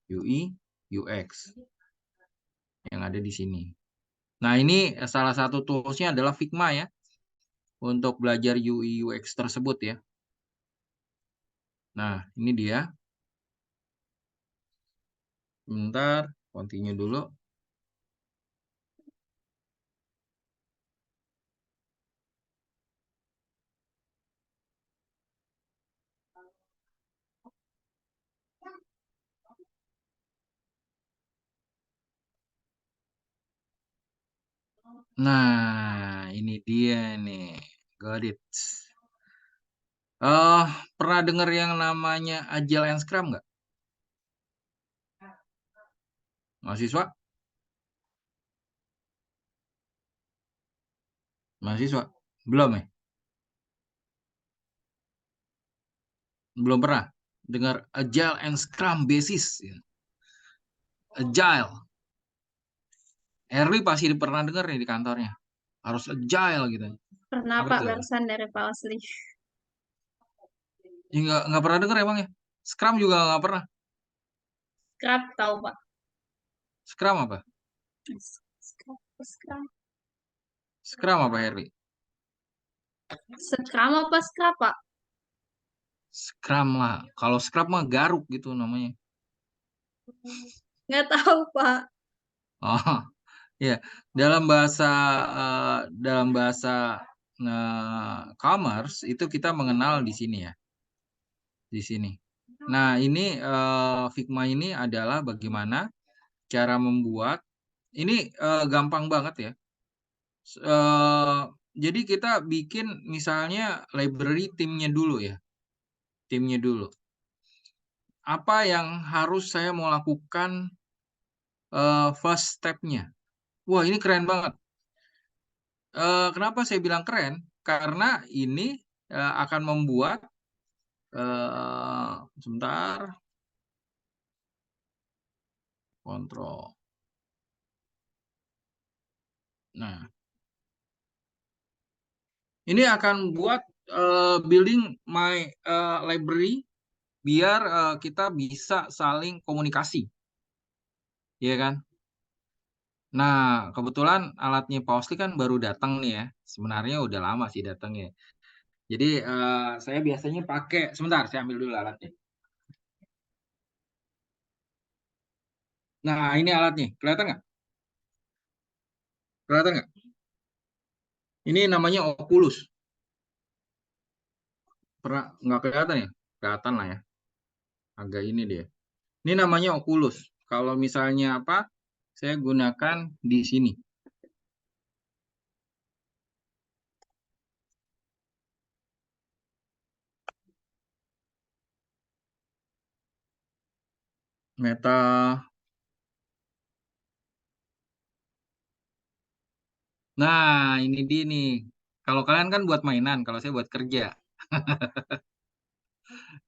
UI UX yang ada di sini. Nah, ini salah satu tools-nya adalah Figma ya, untuk belajar UI UX tersebut ya. Nah, ini dia. Bentar, continue dulu. Nah, ini dia nih. Got it. Pernah dengar yang namanya Agile and Scrum nggak? Mahasiswa? Mahasiswa? Belum ya? Belum pernah dengar Agile and Scrum basis. Agile. Erli pasti pernah dengar nih di kantornya. Harus agile gitu. Pernah Apa Pak tuh? barusan dari Pak Asli. Ya, nggak pernah dengar emang ya? Scrum juga nggak pernah. Scrap tahu Pak. Scrum apa? Scrum. Scrum apa, Herli? Scrum apa scrap Pak? Scrum lah. Kalau Scrum mah garuk gitu namanya. Nggak tahu Pak. Oh, ya. Dalam bahasa commerce itu kita mengenal di sini ya. Di sini. Nah, ini Figma ini adalah bagaimana cara membuat ini gampang banget ya. Jadi kita bikin misalnya library timnya dulu ya. Timnya dulu. Apa yang harus saya mau lakukan first step-nya? Wah, ini keren banget. Kenapa saya bilang keren? Karena ini akan membuat sebentar. Kontrol. Nah, ini akan buat building my library biar kita bisa saling komunikasi, ya kan? Nah, kebetulan alatnya Pak Osli kan baru datang nih ya. Sebenarnya udah lama sih datangnya. Jadi saya biasanya pakai, sebentar saya ambil dulu alatnya. Nah, ini alatnya. Kelihatan nggak? Kelihatan nggak? Ini namanya Oculus. Pernah nggak kelihatan ya? Kelihatan lah ya. Agak ini dia. Ini namanya Oculus. Kalau misalnya apa? Saya gunakan di sini. Meta. Nah, ini dia nih. Kalau kalian kan buat mainan, kalau saya buat kerja.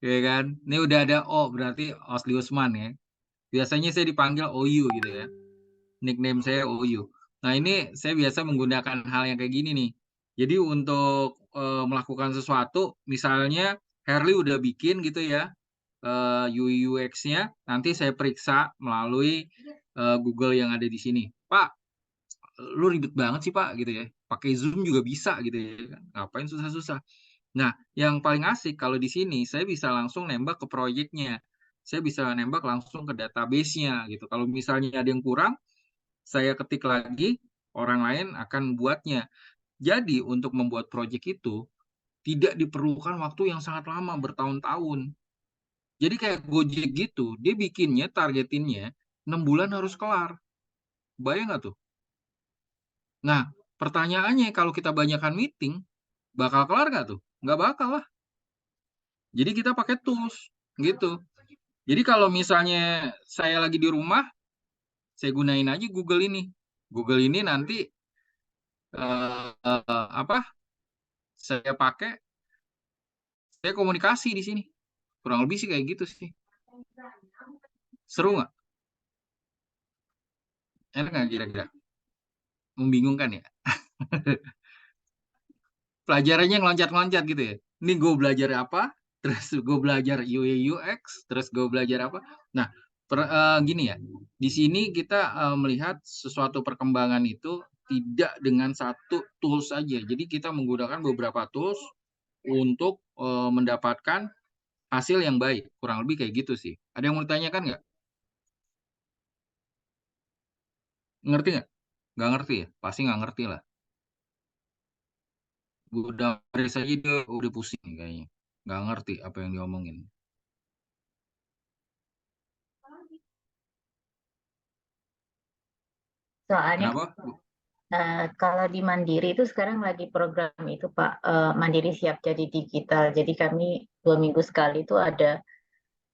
Ya kan? Ini udah ada O, berarti Osli Usman ya. Biasanya saya dipanggil OU gitu ya. Nickname saya OU. Nah, ini saya biasa menggunakan hal yang kayak gini nih. Jadi untuk melakukan sesuatu, misalnya Herli udah bikin gitu ya, UI UX-nya, nanti saya periksa melalui Google yang ada di sini. Pak, lu ribet banget sih Pak gitu ya. Pakai Zoom juga bisa gitu ya. Ngapain susah-susah. Nah, yang paling asik kalau di sini saya bisa langsung nembak ke proyeknya. Saya bisa nembak langsung ke database-nya gitu. Kalau misalnya ada yang kurang, saya ketik lagi, orang lain akan buatnya. Jadi untuk membuat proyek itu tidak diperlukan waktu yang sangat lama, bertahun-tahun. Jadi kayak Gojek gitu, dia bikinnya, targetinnya 6 bulan harus kelar. Bayang nggak tuh? Nah, pertanyaannya kalau kita banyakkan meeting, bakal kelar nggak tuh? Nggak bakal lah. Jadi kita pakai tools gitu. Jadi kalau misalnya saya lagi di rumah, saya gunain aja Google ini. Google ini nanti apa? Saya pakai, saya komunikasi di sini. Kurang lebih sih kayak gitu sih. Seru nggak? Enak nggak kira-kira? Membingungkan ya? Pelajarannya ngeloncat-ngeloncat gitu ya. Ini gue belajar apa, terus gue belajar UI UX, terus gue belajar apa. Nah, gini ya, di sini kita melihat sesuatu perkembangan itu tidak dengan satu tools saja. Jadi kita menggunakan beberapa tools untuk mendapatkan hasil yang baik. Kurang lebih kayak gitu sih. Ada yang mau ditanyakan nggak? Ngerti nggak? Nggak ngerti ya? Pasti nggak ngerti lah. Udah baris aja dia udah pusing kayaknya. Nggak ngerti apa yang diomongin. Soalnya Kenapa? kalau di Mandiri itu sekarang lagi program itu Pak, Mandiri Siap Jadi Digital. Jadi kami 2 minggu sekali itu ada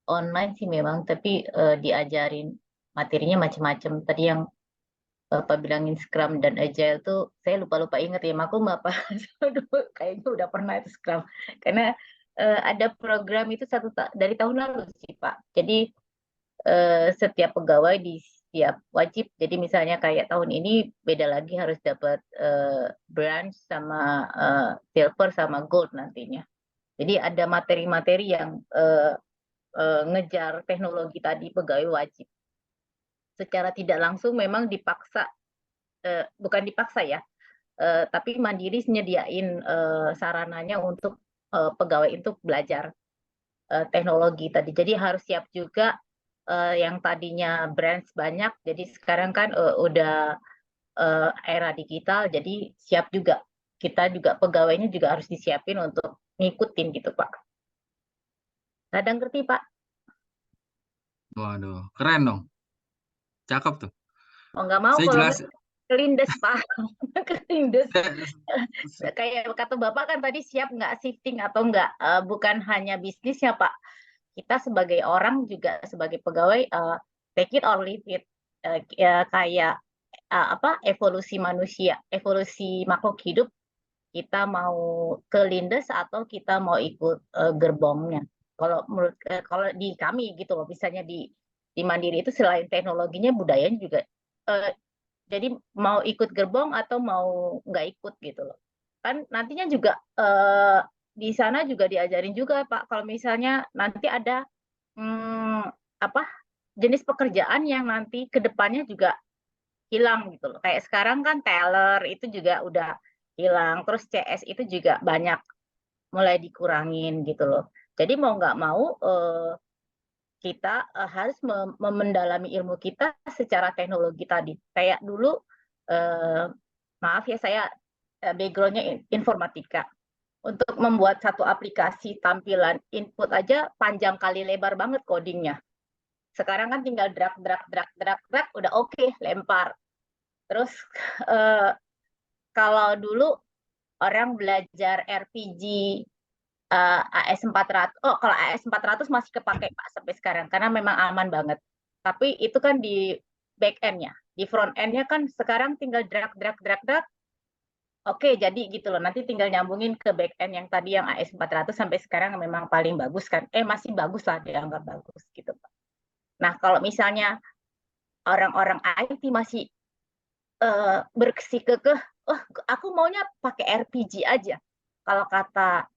online sih memang, tapi diajarin materinya macam-macam. Tadi yang Bapak bilangin Scrum dan Agile tuh saya lupa-lupa ingat ya, maklum Bapak. Kayaknya udah pernah itu Scrum. Karena ada program itu dari tahun lalu sih Pak. Jadi setiap pegawai di setiap wajib. Jadi misalnya kayak tahun ini beda lagi harus dapat bronze sama silver sama gold nantinya. Jadi ada materi-materi yang ngejar teknologi tadi pegawai wajib. Secara tidak langsung memang dipaksa, bukan dipaksa ya, tapi Mandiri nyediain sarananya untuk pegawai untuk belajar teknologi tadi. Jadi harus siap juga yang tadinya branch banyak, jadi sekarang kan udah era digital, jadi siap juga. Kita juga pegawainya juga harus disiapin untuk ngikutin gitu Pak. Kadang ngerti Pak? Waduh, keren dong. Cakep tuh. Oh nggak mau Saya kalau jelas. kelindes Pak. Kelindes. Kayak kata Bapak kan tadi siap nggak shifting atau nggak, bukan hanya bisnisnya Pak. Kita sebagai orang juga sebagai pegawai take it or leave it. Kayak apa evolusi manusia, evolusi makhluk hidup, kita mau kelindes atau kita mau ikut gerbongnya. Kalau menurut kalau di kami gitu loh, misalnya di Mandiri itu selain teknologinya budayanya juga, jadi mau ikut gerbong atau mau nggak ikut gitu loh. Kan nantinya juga di sana juga diajarin juga Pak, kalau misalnya nanti ada apa jenis pekerjaan yang nanti kedepannya juga hilang gitu loh. Kayak sekarang kan teller itu juga udah hilang, terus CS itu juga banyak mulai dikurangin gitu loh. Jadi mau nggak mau kita harus mendalami ilmu kita secara teknologi tadi. Kayak dulu, maaf ya saya background-nya informatika. Untuk membuat satu aplikasi tampilan input aja panjang kali lebar banget codingnya. Sekarang kan tinggal drag, udah oke, lempar. Terus kalau dulu orang belajar RPG AS400, kalau AS400 masih kepake Pak sampai sekarang karena memang aman banget. Tapi itu kan di back end-nya, di front end-nya kan sekarang tinggal drag. Oke, jadi gitu loh. Nanti tinggal nyambungin ke back end yang tadi yang AS400 sampai sekarang memang paling bagus kan. Masih bagus lah, dianggap bagus gitu Pak. Nah, kalau misalnya orang-orang IT masih berkesikekeh, aku maunya pakai RPG aja. Kalau kata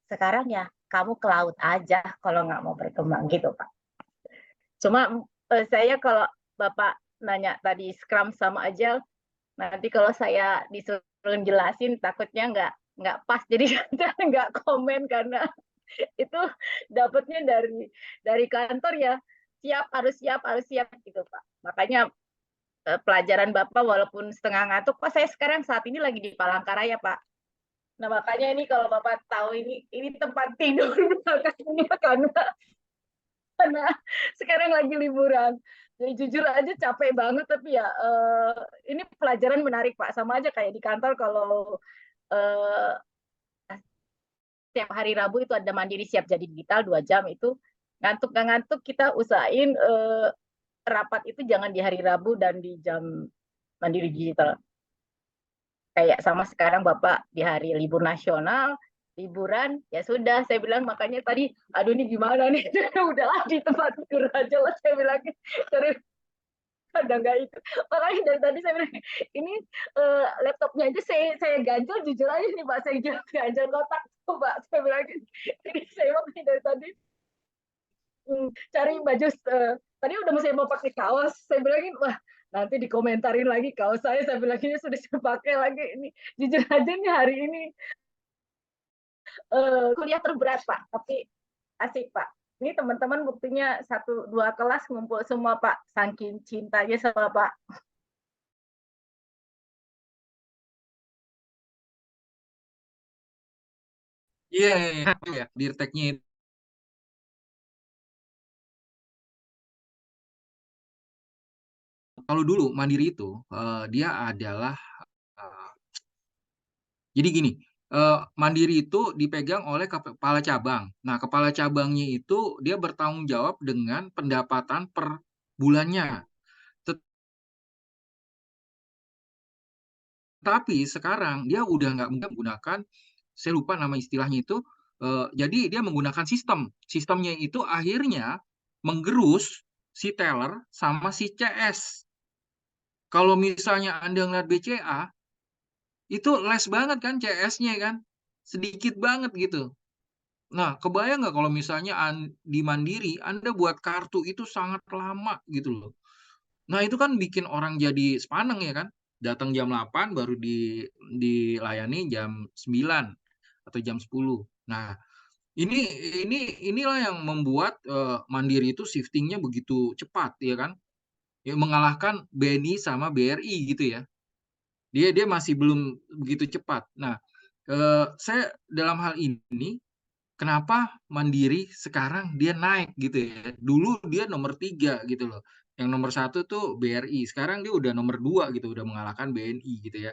sekarang ya, kamu ke laut aja kalau nggak mau berkembang gitu Pak. Cuma saya kalau Bapak nanya tadi Scrum sama Agile, nanti kalau saya disuruh jelasin takutnya nggak pas, jadi nggak komen karena itu dapatnya dari kantor ya, harus siap gitu Pak. Makanya pelajaran Bapak walaupun setengah ngantuk, Pak saya sekarang saat ini lagi di Palangkaraya Pak. Nah makanya ini kalau Bapak tahu ini tempat tidur belakangnya karena sekarang lagi liburan. Jadi jujur aja capek banget, tapi ya ini pelajaran menarik Pak. Sama aja kayak di kantor kalau setiap hari Rabu itu ada mandiri siap jadi digital 2 jam itu, ngantuk nggak ngantuk kita usahain rapat itu jangan di hari Rabu dan di jam mandiri digital. Kayak sama sekarang Bapak di hari libur nasional, liburan, ya sudah saya bilang, makanya tadi aduh ini gimana nih, udahlah di tempat tidur aja lah saya bilang, kadang nggak itu. Makanya dari tadi saya bilang ini laptopnya aja saya ganjel, jujur aja nih Pak, saya ganjel kotak tuh Pak, saya bilang jadi saya makanya dari tadi cari baju, tadi udah saya mau pakai kaos, saya bilangin wah nanti dikomentarin lagi kaos saya bilang ini sudah saya pakai lagi. Ini jujur aja nih hari ini kuliah terberat Pak, tapi asik Pak. Ini teman-teman buktinya 1-2 kelas ngumpul semua Pak, saking cintanya sama Pak. Iya, ya, dirteknya itu. Kalau dulu Mandiri itu dia adalah jadi gini, Mandiri itu dipegang oleh kepala cabang. Nah, kepala cabangnya itu dia bertanggung jawab dengan pendapatan per bulannya. Tapi sekarang dia udah nggak menggunakan, saya lupa nama istilahnya itu, jadi dia menggunakan sistemnya itu akhirnya menggerus si teller sama si CS. Kalau misalnya Anda ngeliat BCA, itu les banget kan CS-nya kan, sedikit banget gitu. Nah, kebayang nggak kalau misalnya di Mandiri Anda buat kartu itu sangat lama gitu loh. Nah, itu kan bikin orang jadi sepaneng ya kan, datang jam 8 baru dilayani jam 9 atau jam 10. Nah, inilah yang membuat Mandiri itu shiftingnya begitu cepat ya kan, ya, mengalahkan BNI sama BRI gitu ya. Dia masih belum begitu cepat. Nah, saya dalam hal ini kenapa Mandiri sekarang dia naik gitu ya. Dulu dia nomor 3 gitu loh. Yang nomor 1 tuh BRI. Sekarang dia udah nomor 2 gitu, udah mengalahkan BNI gitu ya.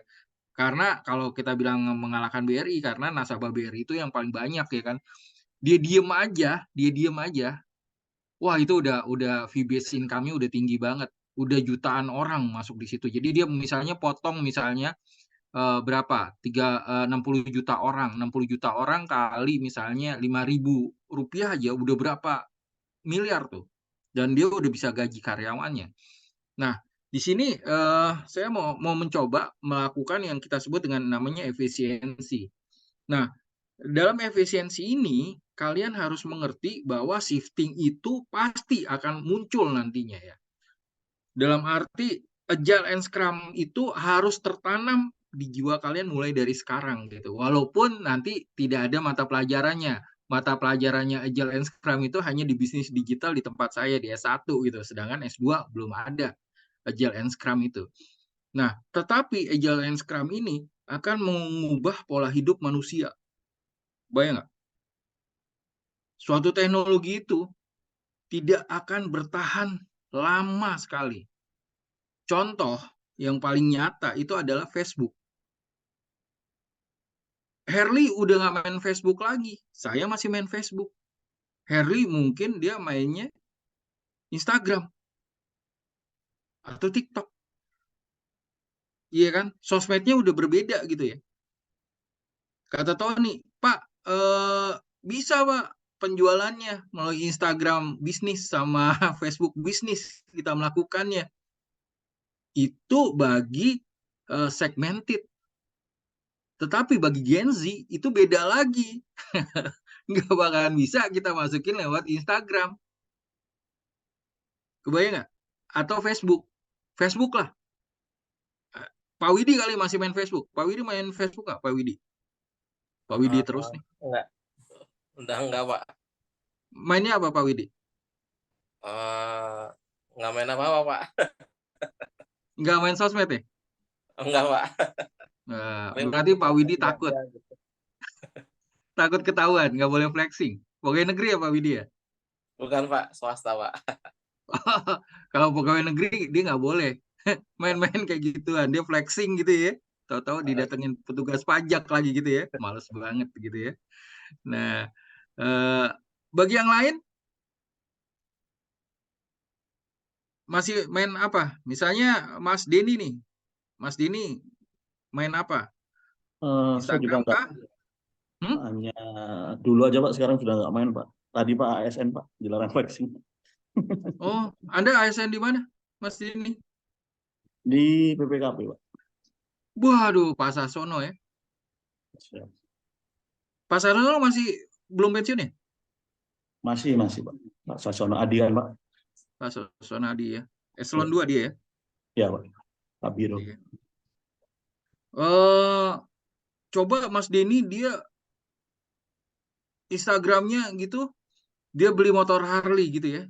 Karena kalau kita bilang mengalahkan BRI karena nasabah BRI itu yang paling banyak ya kan. Dia diem aja. Wah, itu udah fee based income-nya udah tinggi banget. Udah jutaan orang masuk di situ. Jadi dia misalnya potong misalnya berapa? 60 juta orang. 60 juta orang kali misalnya Rp5.000 aja udah berapa miliar tuh. Dan dia udah bisa gaji karyawannya. Nah, di sini saya mau mencoba melakukan yang kita sebut dengan namanya efisiensi. Nah, dalam efisiensi ini kalian harus mengerti bahwa shifting itu pasti akan muncul nantinya ya. Dalam arti Agile and Scrum itu harus tertanam di jiwa kalian mulai dari sekarang gitu. Walaupun nanti tidak ada mata pelajarannya. mata pelajarannya Agile and Scrum itu hanya di bisnis digital di tempat saya di S1 gitu. Sedangkan S2 belum ada Agile and Scrum itu. Nah, tetapi Agile and Scrum ini akan mengubah pola hidup manusia. Bayang nggak? Suatu teknologi itu tidak akan bertahan lama sekali. Contoh yang paling nyata itu adalah Facebook. Herli udah nggak main Facebook lagi. Saya masih main Facebook. Herli mungkin dia mainnya Instagram atau TikTok. Iya kan? Sosmednya udah berbeda gitu ya. Kata Tony, Pak, bisa Pak penjualannya melalui Instagram bisnis sama Facebook bisnis kita melakukannya. Itu bagi segmented. Tetapi bagi Gen Z itu beda lagi. Nggak bakalan bisa kita masukin lewat Instagram. Kebayang nggak? Atau Facebook. Facebook lah. Pak Widi kali masih main Facebook. Pak Widi main Facebook nggak, Pak Widi? Pak Widi terus nih. Enggak. Udah enggak, Pak. Mainnya apa, Pak Widi? Enggak main apa-apa, Pak. Nggak main sosmed ya? Enggak, Pak. Nah, berarti Pak Widi takut. Gitu. Takut ketahuan, nggak boleh flexing. Pegawai negeri ya Pak Widi ya? Bukan, Pak. Swasta, Pak. Kalau pegawai negeri dia nggak boleh main-main kayak gituan. Dia flexing gitu ya. Tahu-tahu didatengin petugas pajak lagi gitu ya. Males banget gitu ya. Nah, bagi yang lain masih main apa? Misalnya Mas Denny nih. Mas Denny main apa? Saya juga Instagram enggak. kah? Hanya dulu aja Pak, sekarang sudah nggak main Pak. Tadi Pak ASN Pak, dilarang flexing. Oh, Anda ASN di mana, Mas Denny? Di PPKP Pak. Waduh, Pak Sasono ya. Siap. Pak Sasono masih belum pensiun ya? Masih Pak. Pak Sasono Adian Pak. Pak Sasono Adi ya. Eselon 2 dia ya? Iya Pak. Pak Biro. Iya. Coba Mas Denny dia Instagramnya gitu, dia beli motor Harley gitu ya.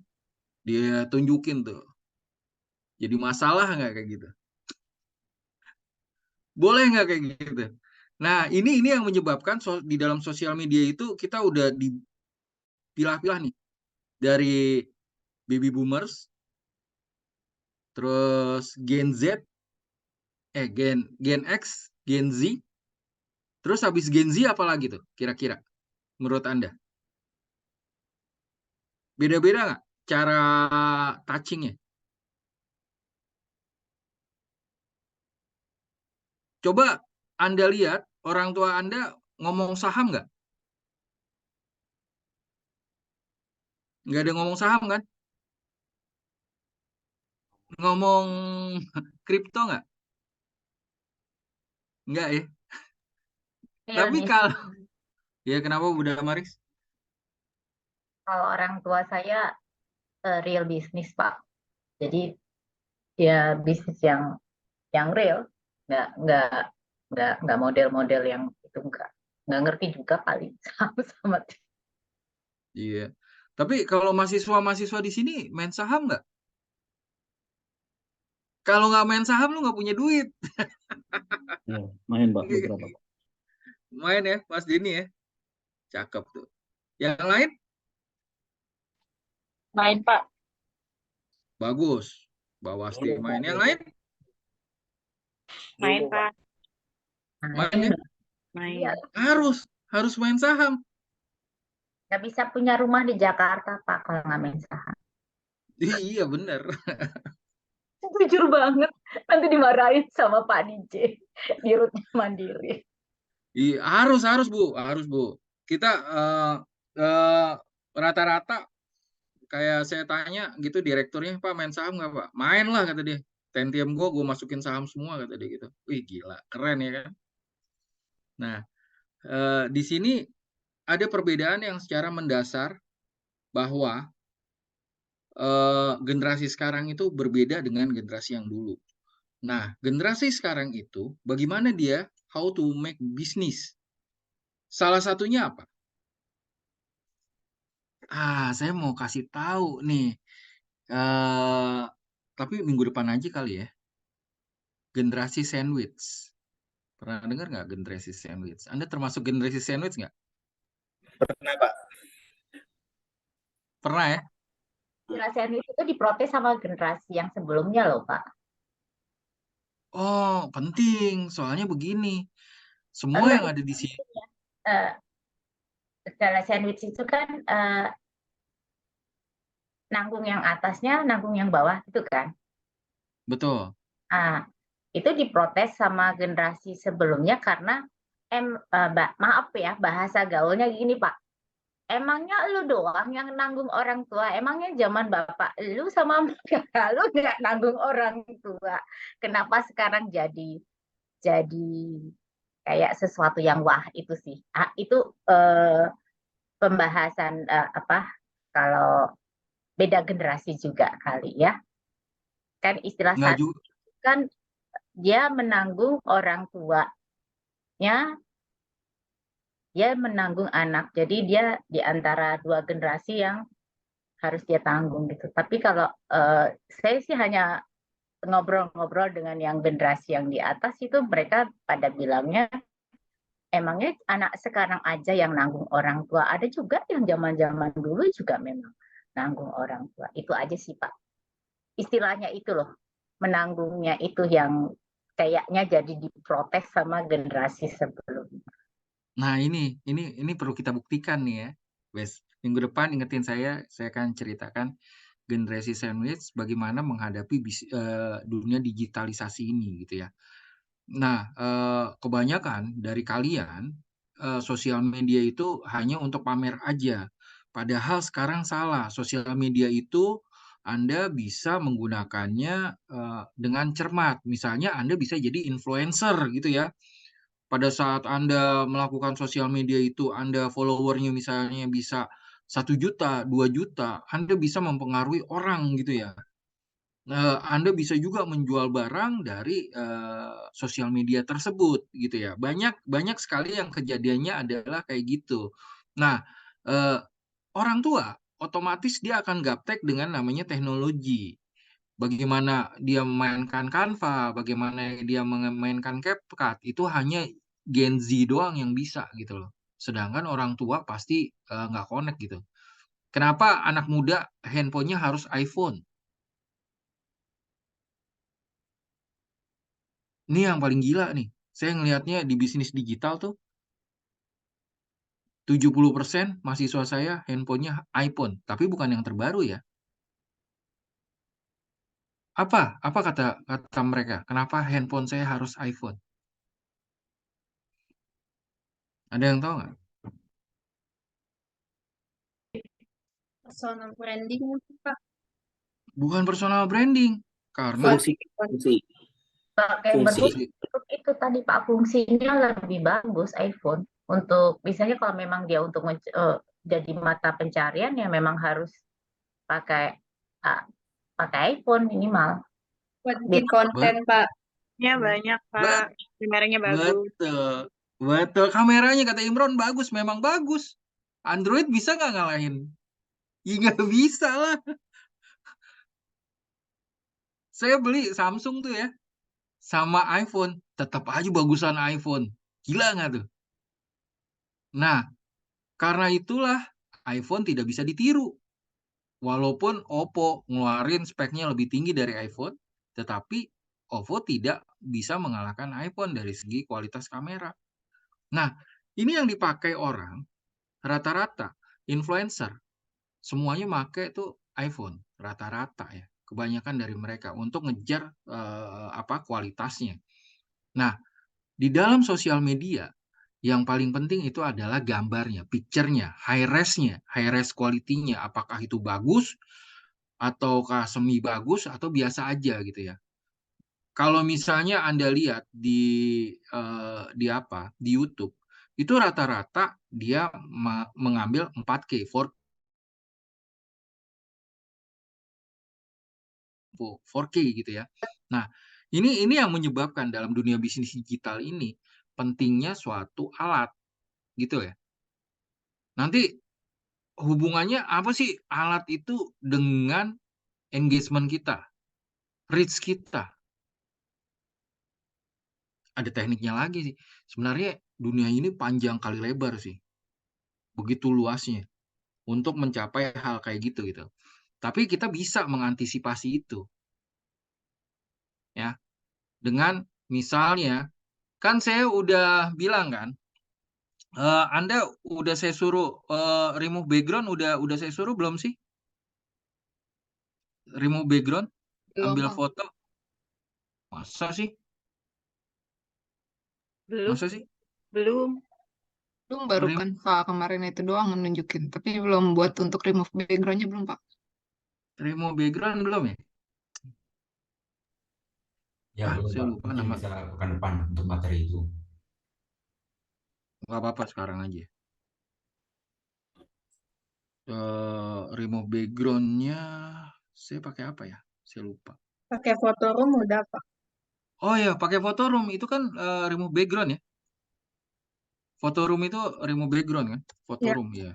Dia tunjukin tuh. Jadi masalah nggak kayak gitu? Boleh nggak kayak gitu? Nah, ini yang menyebabkan di dalam sosial media itu kita udah dipilah-pilah nih. Dari baby boomers, terus Gen Z, Gen X, Gen Z, terus habis Gen Z apa lagi tuh kira-kira menurut Anda? Beda-beda nggak cara touchingnya? Coba Anda lihat orang tua Anda ngomong saham nggak? Nggak ada ngomong saham kan? Ngomong kripto nggak? Nggak ya? Tapi kalau ya kenapa Bunda Maris? Kalau orang tua saya real bisnis Pak. Jadi ya bisnis yang real, nggak model-model yang itu nggak ngerti juga kali sama. Iya. Tapi kalau mahasiswa di sini main saham nggak? Kalau nggak main saham lu nggak punya duit. Ya, main Pak beberapa Pak. Main ya, Mas Denny ya. Cakep tuh. Yang lain? Main Pak. Bagus. Bawasti main. Yang lain? Main Pak. Main ya? Main. Harus main saham. Nggak bisa punya rumah di Jakarta Pak kalau nggak main saham. Iya bener. Jujur banget, nanti dimarahin sama Pak DJ di Rutnya Mandiri. Iya, harus Bu. Kita rata-rata kayak saya tanya gitu direkturnya, Pak main saham nggak Pak? Main lah kata dia. Tentium gue masukin saham semua kata dia gitu. Wih gila, keren ya kan? Nah, di sini ada perbedaan yang secara mendasar bahwa generasi sekarang itu berbeda dengan generasi yang dulu. Nah, generasi sekarang itu bagaimana dia how to make business? Salah satunya apa? Saya mau kasih tahu nih. Tapi minggu depan aja kali ya. Generasi sandwich. Pernah dengar nggak generasi sandwich? Anda termasuk generasi sandwich nggak? Pernah, Pak. Pernah ya? Generasi itu diprotes sama generasi yang sebelumnya loh, Pak. Oh, penting. Soalnya begini. Semua Enggak, yang ada di sini. Generasi sandwich itu kan nanggung yang atasnya, nanggung yang bawah itu kan. Betul. Itu diprotes sama generasi sebelumnya karena maaf ya, bahasa gaulnya gini, Pak. Emangnya lu doang yang nanggung orang tua? Emangnya zaman bapak lu sama kakak lu nggak nanggung orang tua? Kenapa sekarang jadi kayak sesuatu yang wah itu sih? Itu pembahasan kalau beda generasi juga kali ya. Kan istilah Nggak saat juga. kan dia menanggung orang tuanya, dia menanggung anak. Jadi dia di antara dua generasi yang harus dia tanggung gitu. Tapi kalau saya sih hanya ngobrol-ngobrol dengan yang generasi yang di atas itu, mereka pada bilangnya emangnya anak sekarang aja yang nanggung orang tua. Ada juga yang zaman-zaman dulu juga memang nanggung orang tua. Itu aja sih, Pak. Istilahnya itu loh, menanggungnya itu yang kayaknya jadi diprotes sama generasi sebelumnya. Nah, ini perlu kita buktikan nih ya, Wes. Minggu depan ingetin saya akan ceritakan generasi sandwich bagaimana menghadapi dunia digitalisasi ini gitu ya. Nah, kebanyakan dari kalian sosial media itu hanya untuk pamer aja. Padahal sekarang salah. Sosial media itu Anda bisa menggunakannya dengan cermat. Misalnya Anda bisa jadi influencer gitu ya. Pada saat Anda melakukan sosial media itu, Anda followernya misalnya bisa 1 juta, 2 juta, Anda bisa mempengaruhi orang gitu ya. Anda bisa juga menjual barang dari sosial media tersebut gitu ya. Banyak sekali yang kejadiannya adalah kayak gitu. Nah, orang tua otomatis dia akan gaptek dengan namanya teknologi. Bagaimana dia memainkan Canva, bagaimana dia memainkan CapCut, itu hanya Gen Z doang yang bisa gitu loh. Sedangkan orang tua pasti nggak connect gitu. Kenapa anak muda handphonenya harus iPhone? Ini yang paling gila nih. Saya ngelihatnya di bisnis digital tuh 70% mahasiswa saya handphonenya iPhone, tapi bukan yang terbaru ya. Apa kata mereka? Kenapa handphone saya harus iPhone? Ada yang tahu nggak? Personal branding Pak. Bukan personal branding, karena Fungsi. Pakai Fungsi. itu tadi Pak, fungsinya lebih bagus iPhone untuk misalnya kalau memang dia untuk jadi mata pencarian ya memang harus pakai iPhone minimal. Buat bikin konten, Pak. Ya banyak, Pak. Kameranya bagus. Betul. Kameranya kata Imron bagus, memang bagus. Android bisa nggak ngalahin? Ya nggak bisa lah. Saya beli Samsung tuh ya, sama iPhone, tetap aja bagusan iPhone. Gila nggak tuh? Nah, karena itulah iPhone tidak bisa ditiru. Walaupun Oppo ngeluarin speknya lebih tinggi dari iPhone, tetapi Oppo tidak bisa mengalahkan iPhone dari segi kualitas kamera. Nah, ini yang dipakai orang rata-rata influencer, semuanya pakai tuh iPhone rata-rata ya. Kebanyakan dari mereka untuk ngejar kualitasnya. Nah, di dalam sosial media yang paling penting itu adalah gambarnya, picture-nya, high-res-nya, high-res quality-nya. Apakah itu bagus, ataukah semi bagus, atau biasa aja gitu ya. Kalau misalnya Anda lihat di YouTube, itu rata-rata dia mengambil 4K, 4K gitu ya. Nah, ini yang menyebabkan dalam dunia bisnis digital ini pentingnya suatu alat gitu ya. Nanti hubungannya apa sih alat itu dengan engagement kita, reach kita? Ada tekniknya lagi sih. Sebenarnya dunia ini panjang kali lebar sih. Begitu luasnya untuk mencapai hal kayak gitu gitu. Tapi kita bisa mengantisipasi itu ya dengan misalnya kan saya udah bilang kan Anda udah saya suruh remove background udah saya suruh belum sih? Remove background, Belum, ambil Pak. foto. Masa sih? Belum, Masa sih? belum. Belum baru kan Pak kemarin itu doang nunjukin. Tapi belum buat untuk remove backgroundnya belum Pak. Remove background belum ya? Ya belum Saya Pak, lupa mungkin nama. bisa pekan depan untuk materi itu. Nggak apa-apa sekarang aja. Remove backgroundnya saya pakai apa ya? Saya lupa. Pakai foto room udah, Pak. Oh ya, pakai foto room itu kan remove background ya. Foto room itu remove background kan? Foto Ya. room ya.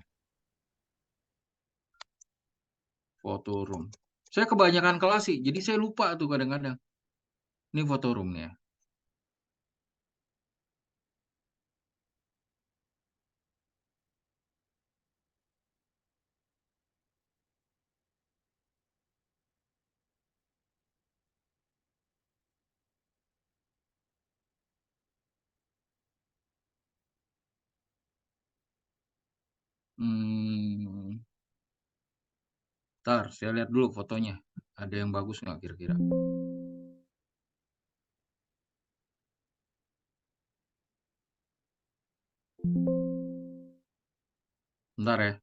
Foto room. Saya kebanyakan kelas sih, jadi saya lupa tuh kadang-kadang. Ini foto roomnya. Ntar saya lihat dulu fotonya. Ada yang bagus nggak kira-kira? Bentar ya.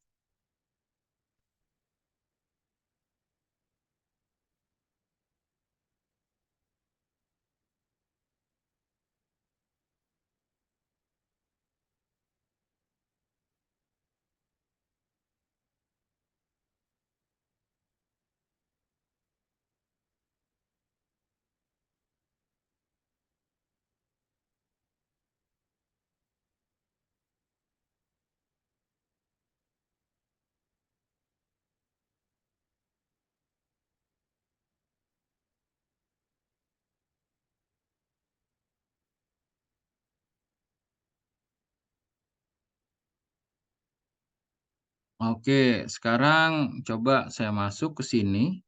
Oke, sekarang coba saya masuk ke sini.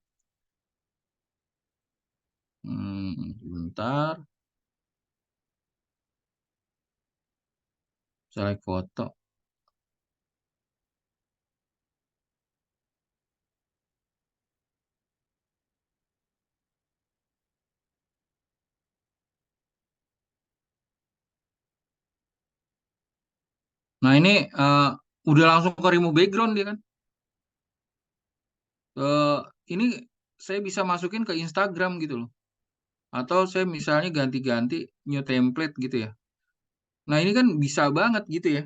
Bentar. Select foto. Nah ini udah langsung ke remove background dia kan. Ini saya bisa masukin ke Instagram gitu loh. Atau saya misalnya ganti-ganti new template gitu ya. Nah ini kan bisa banget gitu ya.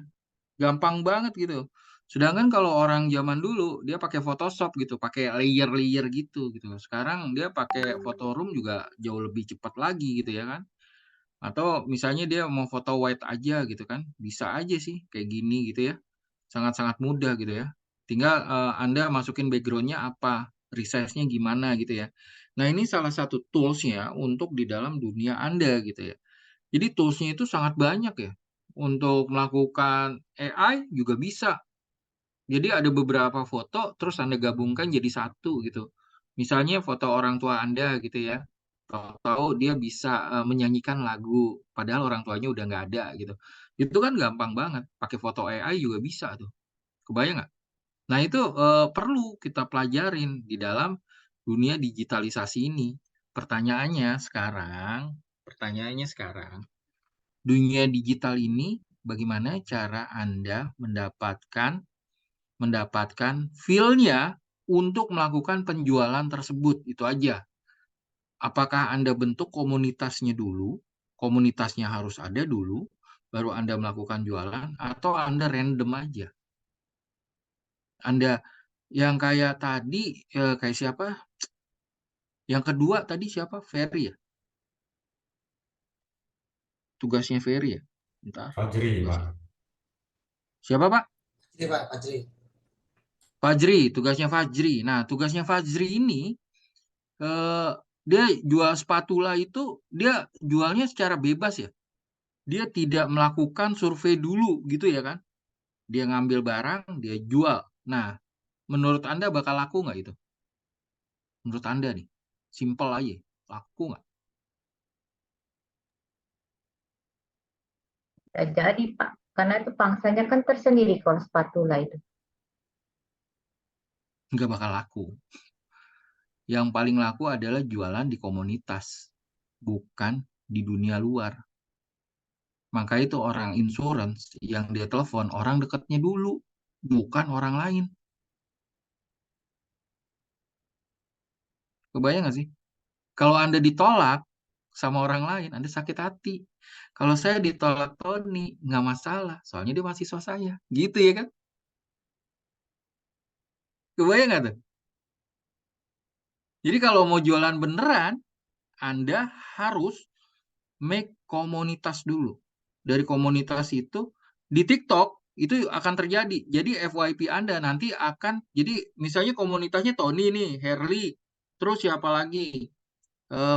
Gampang banget gitu. Sedangkan kalau orang zaman dulu dia pakai Photoshop gitu, pakai layer-layer gitu. Sekarang dia pakai Photoroom juga jauh lebih cepat lagi gitu ya kan. Atau misalnya dia mau foto white aja gitu kan, bisa aja sih kayak gini gitu ya. Sangat-sangat mudah gitu ya. Tinggal Anda masukin backgroundnya apa, resize-nya gimana gitu ya. Nah ini salah satu tools-nya untuk di dalam dunia Anda gitu ya. Jadi tools-nya itu sangat banyak ya. Untuk melakukan AI juga bisa. Jadi ada beberapa foto terus Anda gabungkan jadi satu gitu. Misalnya foto orang tua Anda gitu ya. Tahu dia bisa menyanyikan lagu padahal orang tuanya udah nggak ada gitu. Itu kan gampang banget. Pakai foto AI juga bisa tuh. Kebayang nggak? Nah itu perlu kita pelajarin di dalam dunia digitalisasi ini. Pertanyaannya sekarang, dunia digital ini bagaimana cara Anda mendapatkan feel-nya untuk melakukan penjualan tersebut? Itu aja. Apakah Anda bentuk komunitasnya dulu? Komunitasnya harus ada dulu, baru Anda melakukan jualan, atau Anda random aja? Anda yang kayak tadi, kayak siapa? Yang kedua tadi siapa? Ferry ya? Tugasnya Ferry ya? Bentar. Fajri Pak. Siapa Pak? Ini Pak, Fajri. Fajri, tugasnya Fajri. Nah, tugasnya Fajri ini dia jual spatula itu dia jualnya secara bebas ya. Dia tidak melakukan survei dulu gitu ya kan. Dia ngambil barang, dia jual. Nah, menurut Anda bakal laku nggak itu? Menurut Anda nih, simple aja, laku nggak? Bisa jadi, Pak. Karena itu pangsanya kan tersendiri kalau spatula itu. Nggak bakal laku. Yang paling laku adalah jualan di komunitas, bukan di dunia luar. Maka itu orang insurance yang dia telepon orang dekatnya dulu, bukan orang lain. Kebayang nggak sih? Kalau Anda ditolak sama orang lain, Anda sakit hati. Kalau saya ditolak Tony, nggak masalah. Soalnya dia mahasiswa saya. Gitu ya kan? Kebayang nggak tuh? Jadi kalau mau jualan beneran, Anda harus make komunitas dulu. Dari komunitas itu, di TikTok, itu akan terjadi. Jadi FYP Anda nanti akan, jadi misalnya komunitasnya Tony nih, Herli, terus siapa lagi?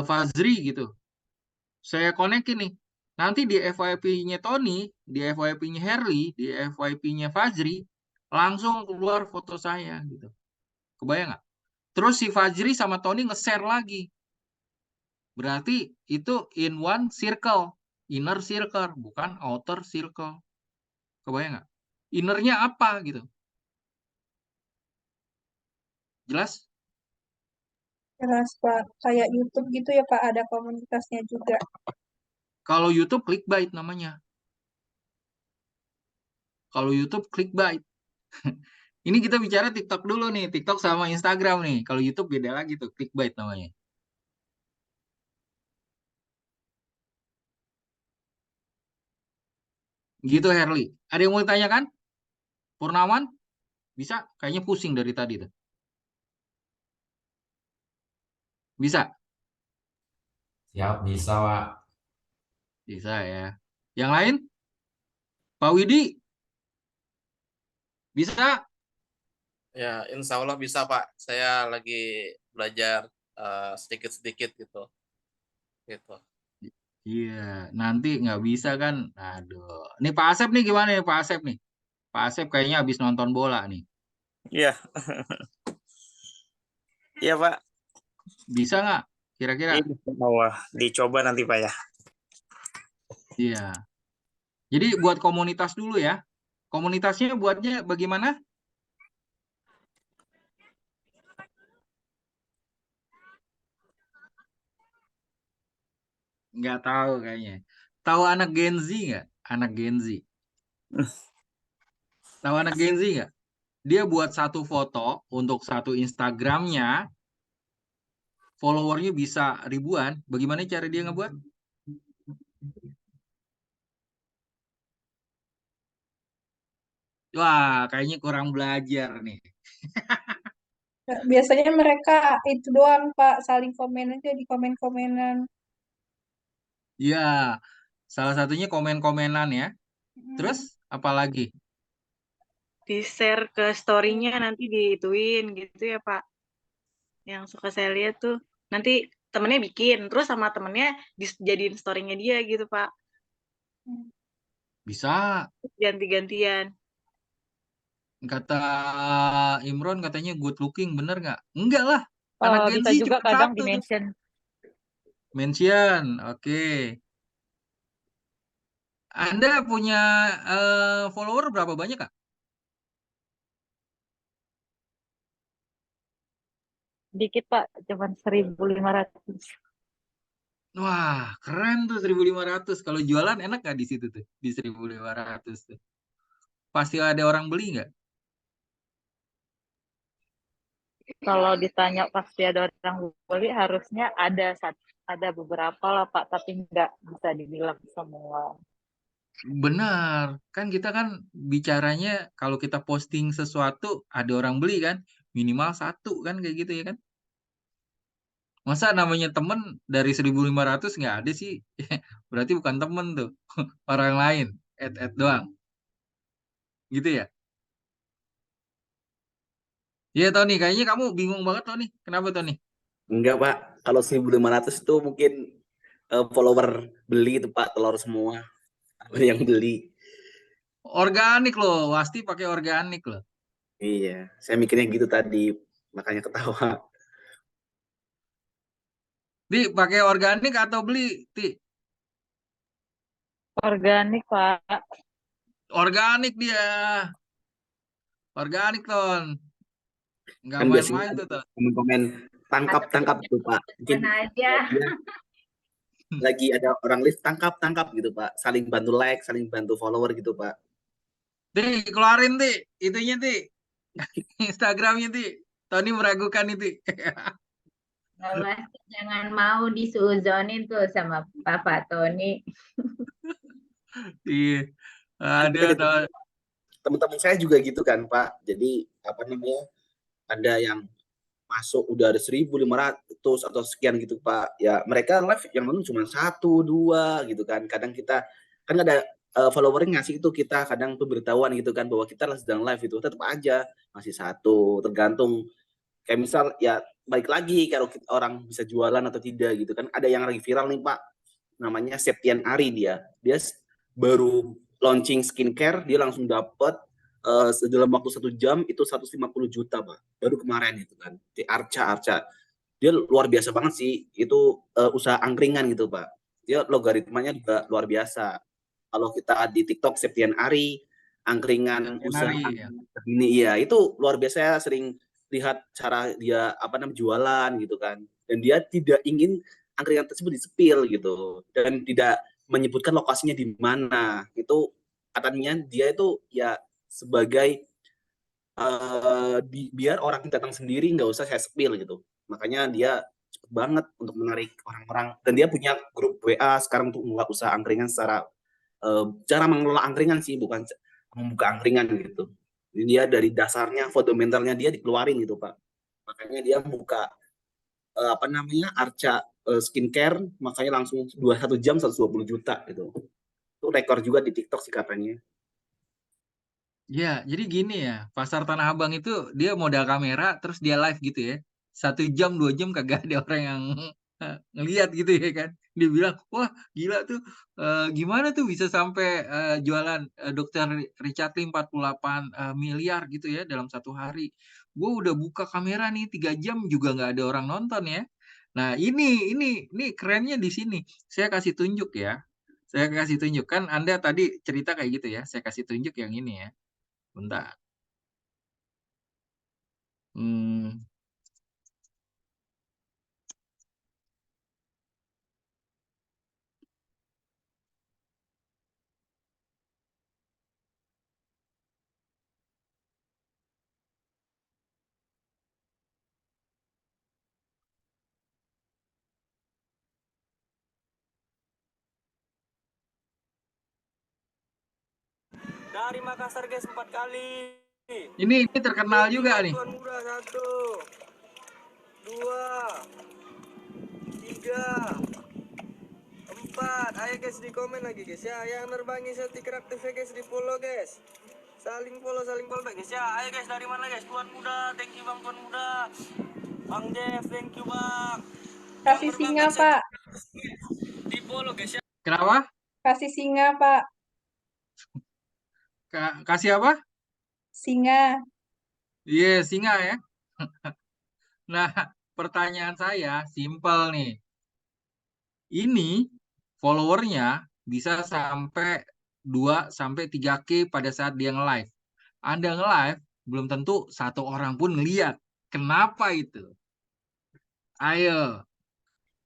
Fazri gitu. Saya konekin nih. Nanti di FYP-nya Tony, di FYP-nya Herli, di FYP-nya Fazri, langsung keluar foto saya gitu. Kebayang nggak? Terus si Fajri sama Tony nge-share lagi. Berarti itu in one circle. Inner circle, bukan outer circle. Kebayang nggak? Innernya apa gitu? Jelas? Jelas, Pak. Kayak YouTube gitu ya, Pak, ada komunitasnya juga. Kalau YouTube clickbait namanya. Kalau YouTube clickbait. Ini kita bicara TikTok dulu nih. TikTok sama Instagram nih. Kalau YouTube beda lagi tuh. Clickbait namanya. Gitu Herli. Ada yang mau ditanyakan? Purnawan? Bisa? Kayaknya pusing dari tadi tuh. Bisa? Siap, bisa, Pak. Bisa ya. Yang lain? Pak Widi? Bisa? Ya, insya Allah bisa, Pak. Saya lagi belajar sedikit-sedikit gitu. Gitu. Iya, nanti nggak bisa kan? Aduh. Nih Pak Asep nih gimana nih Pak Asep nih? Pak Asep kayaknya habis nonton bola nih. Iya. Iya, Pak. Bisa nggak? Kira-kira? Wah, dicoba nanti, Pak ya. Iya. Jadi buat komunitas dulu ya. Komunitasnya buatnya bagaimana? Nggak tahu kayaknya. Tahu anak Gen Z nggak? Anak Gen Z. Tahu anak Gen Z nggak? Dia buat satu foto untuk satu Instagramnya, followernya bisa ribuan. Bagaimana cara dia ngebuat? Wah, kayaknya kurang belajar nih. Biasanya mereka itu doang, Pak, saling komen aja di komen-komenan. Ya, salah satunya komen-komenan ya. Terus apa lagi? Di-share ke story-nya nanti diituin gitu ya, Pak. Yang suka saya lihat tuh nanti temennya bikin, terus sama temennya dijadiin story-nya dia gitu, Pak. Bisa. Ganti-gantian. Kata Imron katanya good looking, bener nggak? Enggak lah. Anak Gen Bisa Z juga cuma kadang satu di tuh. mention. Mention, oke. Anda punya follower berapa banyak, Kak? Dikit, Pak. Cuman 1.500. Wah, keren tuh 1.500. Kalau jualan enak nggak di situ tuh? Di 1.500 tuh. Pasti ada orang beli nggak? Kalau ditanya pasti ada orang beli, harusnya ada beberapa lah, Pak, tapi nggak bisa dibilang semua. Benar. Kan kita kan bicaranya kalau kita posting sesuatu ada orang beli kan? Minimal satu kan kayak gitu ya kan? Masa namanya temen dari 1.500 nggak ada sih? Berarti bukan temen tuh. Orang lain. Add doang. Gitu ya? Iya Tony, kayaknya kamu bingung banget Tony. Kenapa Tony? Enggak, Pak. Kalau 1.500 itu mungkin follower beli itu, Pak, telur semua. Ada yang beli. Organik loh, pasti pakai organik loh. Iya, saya mikirnya gitu tadi, makanya ketawa. Ti, pakai organik atau beli, Ti? Organik, Pak. Organik dia. Organik, Ton. Nggak Kan biasanya main-main tuh, Ton. komen-komen tangkap tuh, Pak. Mungkin aja. lagi ada orang list tangkap gitu, Pak. Saling bantu like, saling bantu follower gitu, Pak. Ti, keluarin, Ti. Itunya, Ti. Instagramnya, Ti. Tony meragukan itu. Mas, jangan mau disuzonin tuh sama Papa Tony. Iya. Ada, teman-teman saya juga gitu kan, Pak. Jadi apa namanya? Ada yang masuk udah ada 1.500 atau sekian gitu, Pak. Ya mereka live yang nonton cuma 1, 2 gitu kan. Kadang kita kan ada followernya ngasih itu kita kadang pemberitahuan gitu kan bahwa kita sedang live itu, tetap aja masih 1, tergantung kayak misal ya balik lagi kalau orang bisa jualan atau tidak gitu kan. Ada yang lagi viral nih, Pak, namanya Septian Ari. Dia baru launching skincare, dia langsung dapat dalam waktu 1 jam itu 150 juta, Pak. Baru kemarin itu kan di Arca. Dia luar biasa banget sih, itu usaha angkringan gitu, Pak. Dia logaritmanya juga luar biasa. Kalau kita di TikTok Septian Ari, angkringan usaha ini, iya itu luar biasa. Saya sering lihat cara dia jualan gitu kan. Dan dia tidak ingin angkringan tersebut disepil gitu dan tidak menyebutkan lokasinya di mana. Itu katanya dia itu ya sebagai biar orang datang sendiri, nggak usah saya sepil gitu. Makanya dia cepet banget untuk menarik orang-orang. Dan dia punya grup WA sekarang untuk membuka usaha angkringan secara cara mengelola angkringan sih, bukan membuka angkringan gitu. Jadi dia dari dasarnya, fundamentalnya dia dikeluarin gitu, Pak. Makanya dia buka Arca skincare, makanya langsung 1 jam 120 juta gitu. Itu rekor juga di TikTok sih katanya. Ya, jadi gini ya, pasar Tanah Abang itu dia modal kamera, terus dia live gitu ya. 1 jam, 2 jam kagak ada orang yang ngelihat gitu ya kan. Dia bilang, wah gila tuh, gimana tuh bisa sampai jualan Dr. Richard Lee 48 miliar gitu ya dalam 1 hari. Gue udah buka kamera nih 3 jam juga nggak ada orang nonton ya. Nah ini kerennya di sini. Saya kasih tunjuk ya. Saya kasih tunjuk kan Anda tadi cerita kayak gitu ya. Saya kasih tunjuk yang ini ya. Bentar. Dari Makassar guys 4 kali. Ini terkenal juga nih. Tuan muda 1, 2, 3, 4. Ayo guys di komen lagi guys ya. Yang nerbangi stiker aktif ya guys, di follow guys. Saling follow guys ya. Ayo guys, dari mana guys? Tuan muda, thank you Bang Tuan muda. Bang Jeff, thank you Bang. Kasih singa Pak. Di follow guys ya. Kenapa? Kasih singa Pak. Kasih apa? Singa. Iya, singa ya. Nah, pertanyaan saya simpel nih. Ini followernya bisa sampai 2-3K pada saat dia nge-live. Anda nge-live, belum tentu 1 orang pun ngeliat. Kenapa itu? Ayo.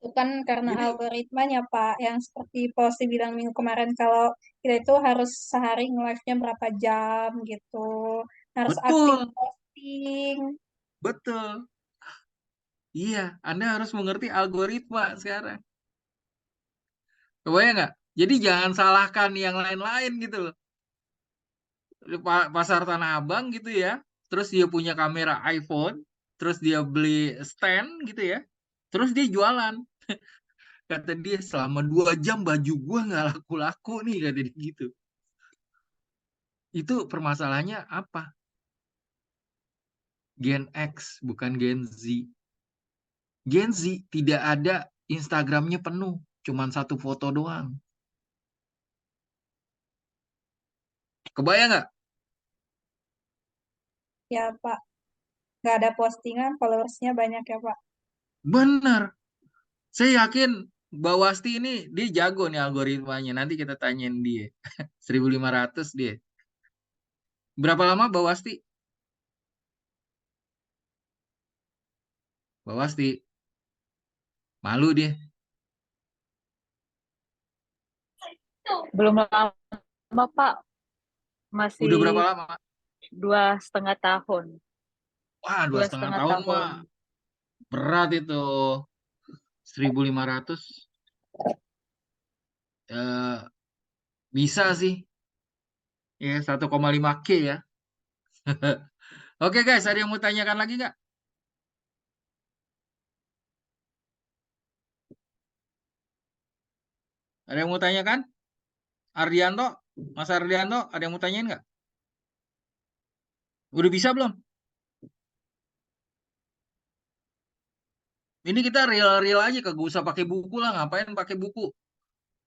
Itu kan karena algoritmanya Pak, yang seperti Posi bilang minggu kemarin, kalau kita itu harus sehari nge-live-nya berapa jam gitu, harus aktif posting. Betul. Iya, Anda harus mengerti algoritma sekarang. Kebayang nggak? Jadi jangan salahkan yang lain-lain gitu loh. Pasar Tanah Abang gitu ya, terus dia punya kamera iPhone, terus dia beli stand gitu ya, terus dia jualan. Kata dia selama 2 jam baju gua nggak laku-laku nih, kata dia gitu. Itu permasalahannya apa? Gen X, bukan Gen Z. Gen Z tidak ada Instagramnya penuh, cuman satu foto doang. Kebayang nggak? Ya, Pak. Nggak ada postingan, followersnya banyak ya, Pak. Bener. Saya yakin Mbak Wasti ini dia jago nih algoritmanya. Nanti kita tanyain dia. 1.500 dia. Berapa lama Mbak Wasti? Mbak Wasti. Malu dia. Belum lama, Pak. Masih Udah berapa lama? 2,5 tahun. Wah, 2,5 tahun mah berat itu. 1.500. Bisa sih. Ya, 1,5K ya. Oke guys, ada yang mau tanyakan lagi nggak? Ada yang mau tanyakan? Ardianto, Mas Ardianto, ada yang mau tanyain nggak? Udah bisa belum? Ini kita real-real aja, kagak usah pakai buku lah. Ngapain pakai buku?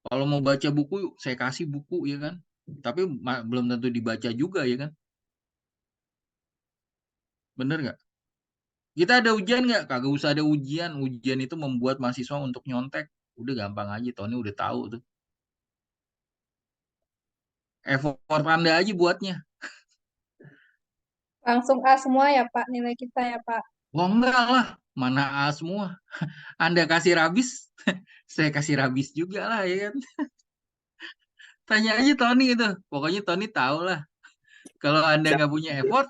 Kalau mau baca buku, saya kasih buku ya kan. Tapi belum tentu dibaca juga ya kan. Bener nggak? Kita ada ujian nggak? Kagak usah ada ujian. Ujian itu membuat mahasiswa untuk nyontek. Udah gampang aja. Tony udah tahu tuh. Effort Anda aja buatnya. Langsung A semua ya, Pak, nilai kita ya, Pak. Wah enggak lah. Mana A semua. Anda kasih rabis, saya kasih rabis juga lah ya kan. Tanya aja Tony itu. Pokoknya Tony tahu lah. Kalau Anda nggak punya effort,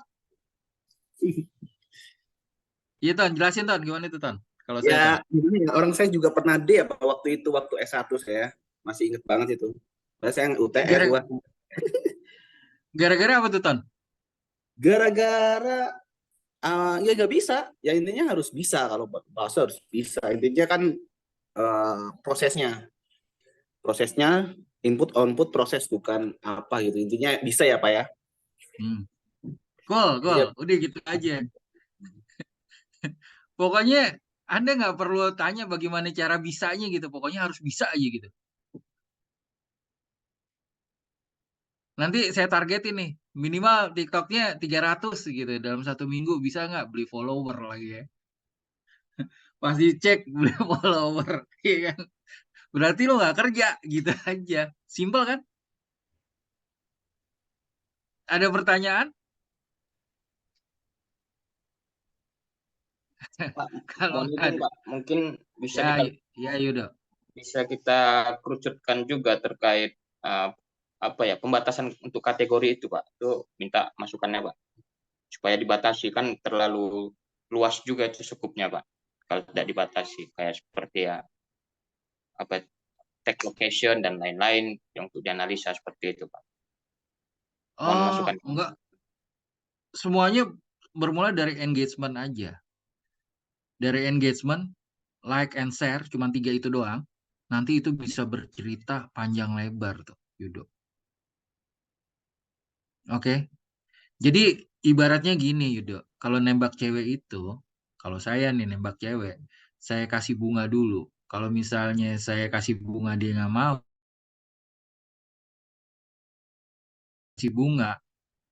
iya Ton, jelasin Ton, gimana itu Ton? Kalau Ya, saya ini orang saya juga pernah D apa waktu itu, waktu S1 saya. Masih inget banget itu. Padahal saya UTS. Gara-gara apa tuh Ton? Gara-gara ya nggak bisa. Ya intinya harus bisa, kalau bahasa harus bisa. Intinya kan prosesnya input output proses, bukan apa gitu. Intinya bisa ya Pak ya. Cool. Udah gitu aja. Pokoknya Anda nggak perlu tanya bagaimana cara bisanya gitu. Pokoknya harus bisa aja gitu. Nanti saya targetin nih. Minimal TikToknya 300 gitu. Dalam 1 minggu bisa nggak beli follower lagi ya. Pasti cek beli follower. Iya kan? Berarti lo nggak kerja gitu aja. Simpel kan? Ada pertanyaan? Pak, Kalau izin, Pak, mungkin bisa ya, kita Yuda. Bisa kita kerucutkan juga terkait apa ya, pembatasan untuk kategori itu, Pak. Itu minta masukannya, Pak. Supaya dibatasi, kan terlalu luas juga itu skupnya, Pak. Kalau tidak dibatasi, kayak seperti ya apa, tag location dan lain-lain yang untuk dianalisa seperti itu, Pak. Mohon masukan. Enggak. Semuanya bermula dari engagement aja. Dari engagement, like and share, cuma 3 itu doang. Nanti itu bisa bercerita panjang lebar tuh, Yudo. Oke. Jadi ibaratnya gini, Yudo. Kalau nembak cewek itu, kalau saya nih nembak cewek, saya kasih bunga dulu. Kalau misalnya saya kasih bunga dia nggak mau, kasih bunga,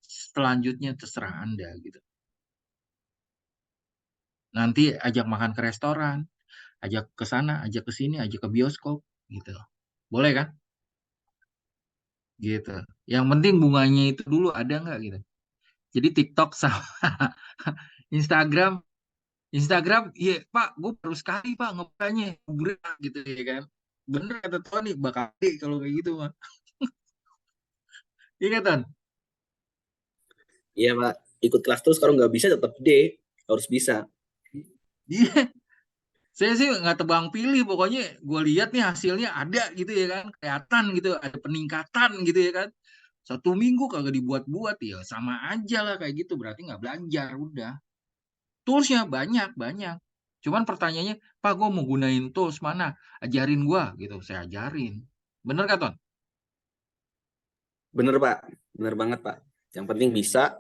selanjutnya terserah Anda gitu. Nanti ajak makan ke restoran, ajak ke sana, ajak ke sini, ajak ke bioskop gitu. Boleh kan? Gitu. Yang penting bunganya itu dulu ada nggak gitu. Jadi TikTok sama Instagram, iya Pak, gue baru sekali Pak ngebukanya gitu ya kan. Bener kata Tony, bakal deh kalau kayak gitu mah. Iya kan Ton? Iya Pak, ikut kelas terus kalau nggak bisa tetap D, harus bisa. Iya. Saya sih nggak tebang pilih, pokoknya gue lihat nih hasilnya ada gitu ya kan, kelihatan gitu, ada peningkatan gitu ya kan. 1 minggu kagak dibuat-buat ya sama aja lah kayak gitu, berarti nggak belajar udah. Toolsnya banyak. Cuman pertanyaannya, Pak gue mau gunain tools mana? Ajarin gue gitu, saya ajarin. Bener kan Ton? Bener Pak, bener banget Pak. Yang penting bisa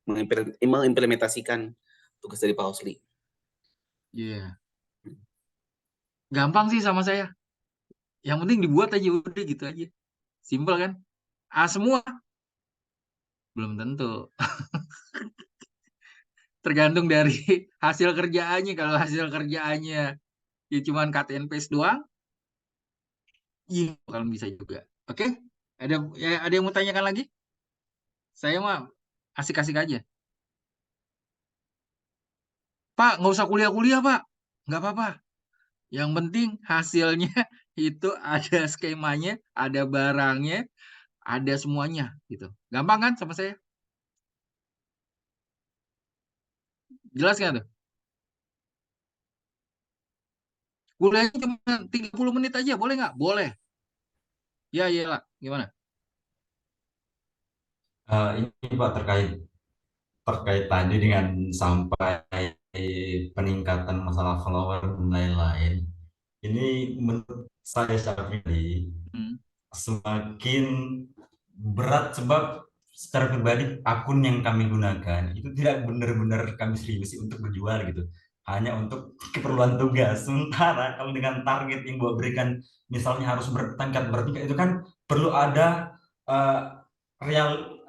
mengimplementasikan tugas dari Pak Hosli. Iya. Gampang sih sama saya. Yang penting dibuat aja udah gitu aja. Simpel kan? Semua belum tentu. Tergantung dari hasil kerjaannya. Kalau hasil kerjaannya ya cuman cut and paste doang, iya kalau bisa juga. Oke? Ada yang mau tanyakan lagi? Saya mah asik-asik aja. Pak, nggak usah kuliah-kuliah, Pak. Nggak apa-apa. Yang penting hasilnya itu ada skemanya, ada barangnya, ada semuanya gitu. Gampang kan sama saya? Jelas nggak tuh? Kuliahnya cuma 30 menit aja, boleh nggak? Boleh. Ya, iya lah. Gimana? Ini Pak terkait tadi dengan sampai peningkatan masalah follower dan lain-lain. Ini menurut saya secara pribadi semakin berat sebab secara pribadi akun yang kami gunakan itu tidak benar-benar kami seriusi untuk berjual gitu, hanya untuk keperluan tugas. Sementara kalau dengan target yang gua berikan misalnya harus bertingkat itu kan perlu ada real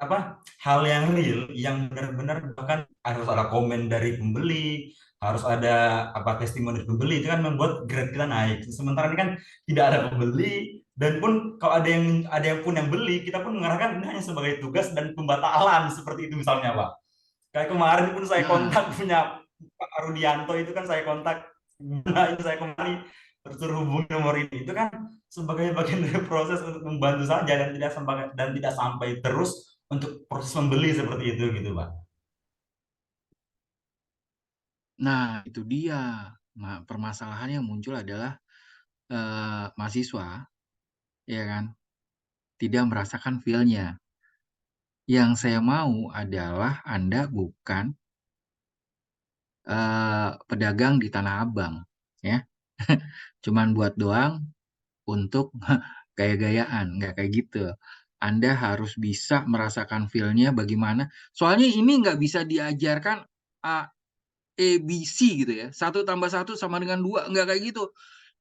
hal yang real yang benar-benar, bahkan harus ada komen dari pembeli, harus ada testimoni dari pembeli, itu kan membuat grade kita naik. Sementara ini kan tidak ada pembeli, dan pun kalau ada yang pun yang beli, kita pun mengarahkan ini hanya sebagai tugas dan pembatalan seperti itu misalnya Pak. Kayak kemarin pun saya kontak punya Pak Rudianto, itu kan saya kontak, nah itu saya kembali tersuruh hubungi nomor ini, itu kan sebagai bagian dari proses untuk membantu saja dan tidak sampai terus untuk proses membeli seperti itu gitu Pak. Nah, itu dia. Nah, permasalahannya yang muncul adalah mahasiswa, ya kan, tidak merasakan feel-nya. Yang saya mau adalah Anda bukan pedagang di Tanah Abang, ya. Cuman buat doang untuk gaya-gayaan, nggak kayak gitu. Anda harus bisa merasakan feel-nya bagaimana. Soalnya ini nggak bisa diajarkan ABC gitu ya. 1 tambah 1 sama dengan 2, nggak kayak gitu.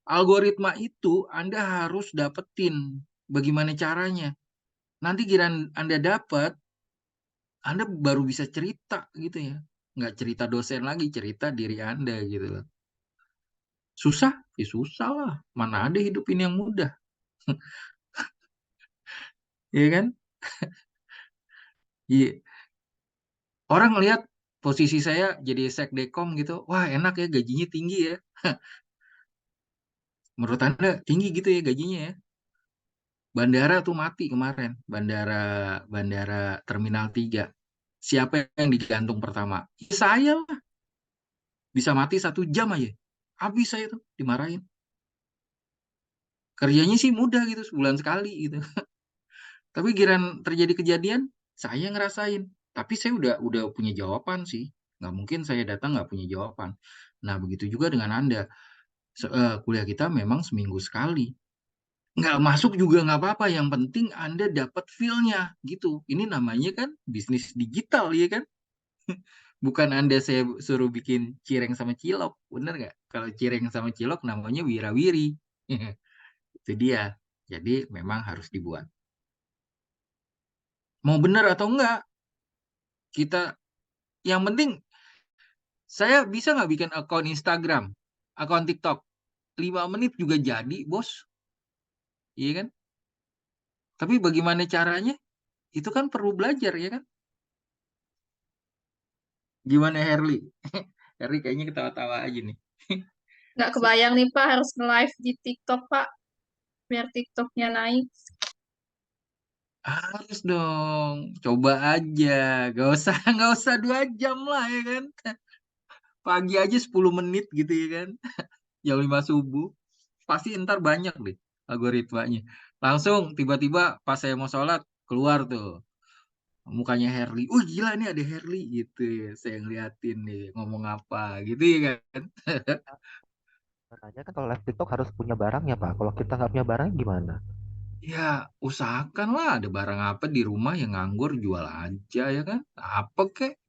Algoritma itu Anda harus dapetin bagaimana caranya. Nanti giliran Anda dapat, Anda baru bisa cerita gitu ya. Nggak cerita dosen lagi, cerita diri Anda gitu loh. Susah? Ya susah lah. Mana ada hidup ini yang mudah. Iya kan? Iya. Orang lihat posisi saya jadi sekdekom gitu, wah enak ya, gajinya tinggi ya. Menurut Anda tinggi gitu ya gajinya ya? Bandara tuh mati kemarin, bandara Terminal 3. Siapa yang digantung pertama? Ya saya lah. Bisa mati 1 jam aja. Habis saya tuh dimarahin. Kerjanya sih mudah gitu, sebulan sekali gitu. Tapi giliran terjadi kejadian, saya ngerasain. Tapi saya udah punya jawaban sih. Nggak mungkin saya datang nggak punya jawaban. Nah, begitu juga dengan Anda. Kuliah kita memang seminggu sekali. Nggak masuk juga nggak apa-apa. Yang penting Anda dapat feel-nya gitu. Ini namanya kan bisnis digital ya kan? Bukan Anda saya suruh bikin cireng sama cilok. Bener nggak? Kalau cireng sama cilok namanya wirawiri. Itu dia. Jadi memang harus dibuat. Mau benar atau enggak, kita yang penting saya bisa nggak bikin akun Instagram, akun TikTok, 5 menit juga jadi, bos. Iya kan? Tapi bagaimana caranya? Itu kan perlu belajar, ya kan? Gimana Herli? Herli kayaknya ketawa-tawa aja nih. Nggak kebayang nih Pak, harus nge-live di TikTok Pak, biar TikToknya naik. Harus dong, coba aja. Nggak usah 2 jam lah ya kan. Pagi aja 10 menit gitu ya kan. Jam 5 subuh. Pasti ntar banyak deh algoritmanya. Langsung tiba-tiba pas saya mau sholat, keluar tuh mukanya Herli. Oh gila nih ada Herli gitu ya. Saya ngeliatin nih ngomong apa gitu ya kan. Makanya kan kalau live TikTok harus punya barangnya Pak. Kalau kita nggak punya barang gimana? Ya usahakan lah ada barang apa di rumah yang nganggur jual aja ya kan. Apa kek.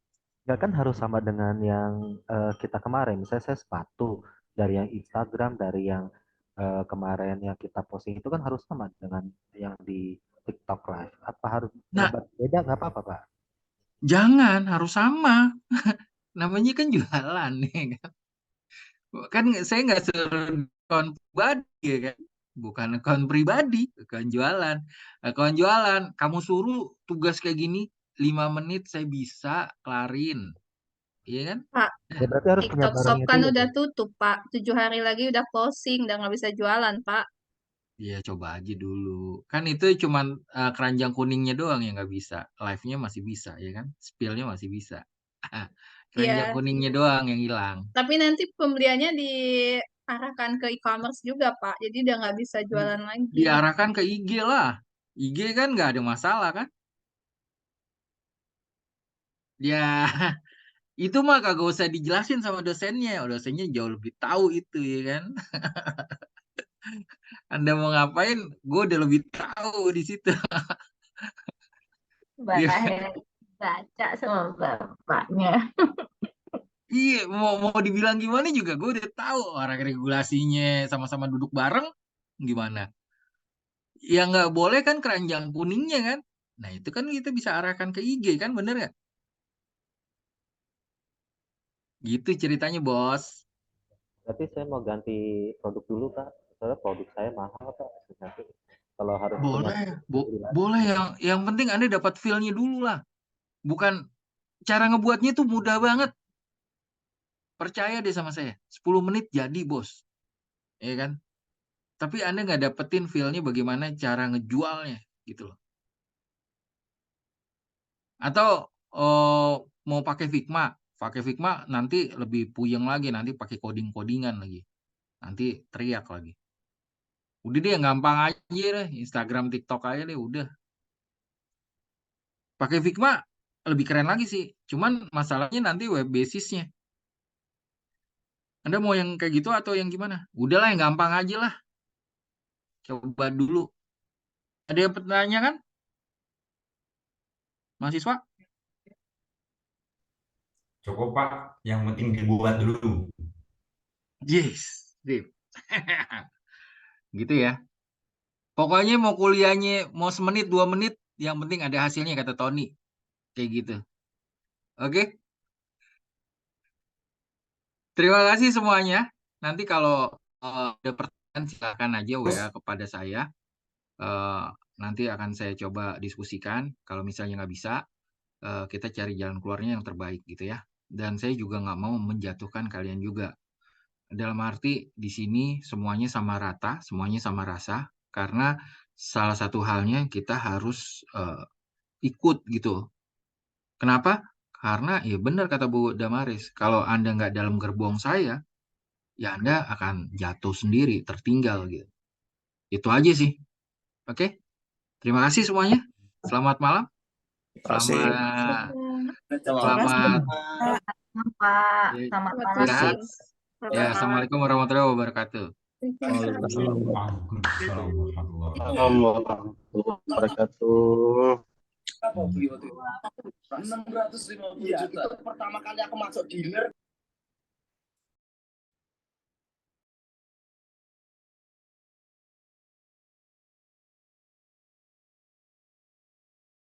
Nggak kan harus sama dengan yang kita kemarin. Misalnya saya sepatu dari yang Instagram, dari yang kemarin yang kita posting itu kan harus sama dengan yang di TikTok Live. Apa harus Nah, beda? Nggak apa-apa, Pak. jangan harus sama. Namanya kan jualan ya kan. Kan saya nggak suruh akun pribadi ya kan. Bukan akun pribadi, akun jualan. Akun jualan, kamu suruh tugas kayak gini 5 menit saya bisa kelarin. Iya kan? Pak, Ya berarti harus punya TikTok Shop barangnya kan dulu. udah tutup, Pak. 7 hari lagi udah closing, udah nggak bisa jualan, Pak. Iya coba aja dulu. Kan itu cuman keranjang kuningnya doang yang nggak bisa. Live-nya masih bisa ya kan? Spill-nya masih bisa. Keranjang Iya, kuningnya doang yang hilang. tapi nanti pembeliannya diarahkan ke e-commerce juga, Pak. Jadi udah nggak bisa jualan lagi. Diarahkan ke IG lah. IG kan nggak ada masalah kan? Ya itu mah kagak usah dijelasin sama dosennya. Dosennya jauh lebih tahu itu ya kan. Anda mau ngapain? Gue udah lebih tahu di situ. Iya kan? Bahaya baca sama bapaknya. Iya, mau dibilang gimana juga gue udah tahu orang regulasinya sama-sama duduk bareng gimana. Yang nggak boleh kan keranjang kuningnya kan. Nah itu kan kita bisa arahkan ke IG kan, bener nggak? Gitu ceritanya bos. Tapi saya mau ganti produk dulu, Pak. Soalnya produk saya mahal, Pak. Nanti kalau harus punya Boleh, pribadi. boleh. Yang penting Anda dapat feel-nya dulu lah. Bukan cara ngebuatnya itu mudah banget. Percaya deh sama saya. 10 menit jadi bos. Ya kan? Tapi Anda nggak dapetin feel-nya bagaimana cara ngejualnya gitu loh. Atau mau pakai Figma nanti lebih puyeng lagi, nanti pakai coding-codingan lagi. Nanti teriak lagi. Udah deh gampang aja deh, Instagram, TikTok aja deh udah. Pakai Figma lebih keren lagi sih. Cuman masalahnya nanti web basisnya. Anda mau yang kayak gitu atau yang gimana? Udahlah yang gampang aja lah. Coba dulu. Ada yang pertanyaan kan? Mahasiswa? Cukup Pak, yang penting dibuat dulu. Yes, sip. Gitu ya. Pokoknya mau kuliahnya mau semenit 2 menit, yang penting ada hasilnya kata Tony. Kayak gitu. Oke. Terima kasih semuanya. Nanti kalau ada pertanyaan silakan aja WA kepada saya. Nanti akan saya coba diskusikan. Kalau misalnya nggak bisa, kita cari jalan keluarnya yang terbaik gitu ya. Dan saya juga nggak mau menjatuhkan kalian juga. Dalam arti di sini semuanya sama rata, semuanya sama rasa. Karena salah satu halnya kita harus ikut gitu. Kenapa? Karena ya benar kata Bu Damaris, kalau Anda nggak dalam gerbong saya, ya Anda akan jatuh sendiri, tertinggal gitu. Itu aja sih. Oke? Terima kasih semuanya. Selamat malam. Selamat Pak. ya, Selamat malam. istirahat. Ya, Assalamualaikum warahmatullahi wabarakatuh. Waalaikumsalam warahmatullahi wabarakatuh. 650 juta. Itu pertama kali aku masuk dealer.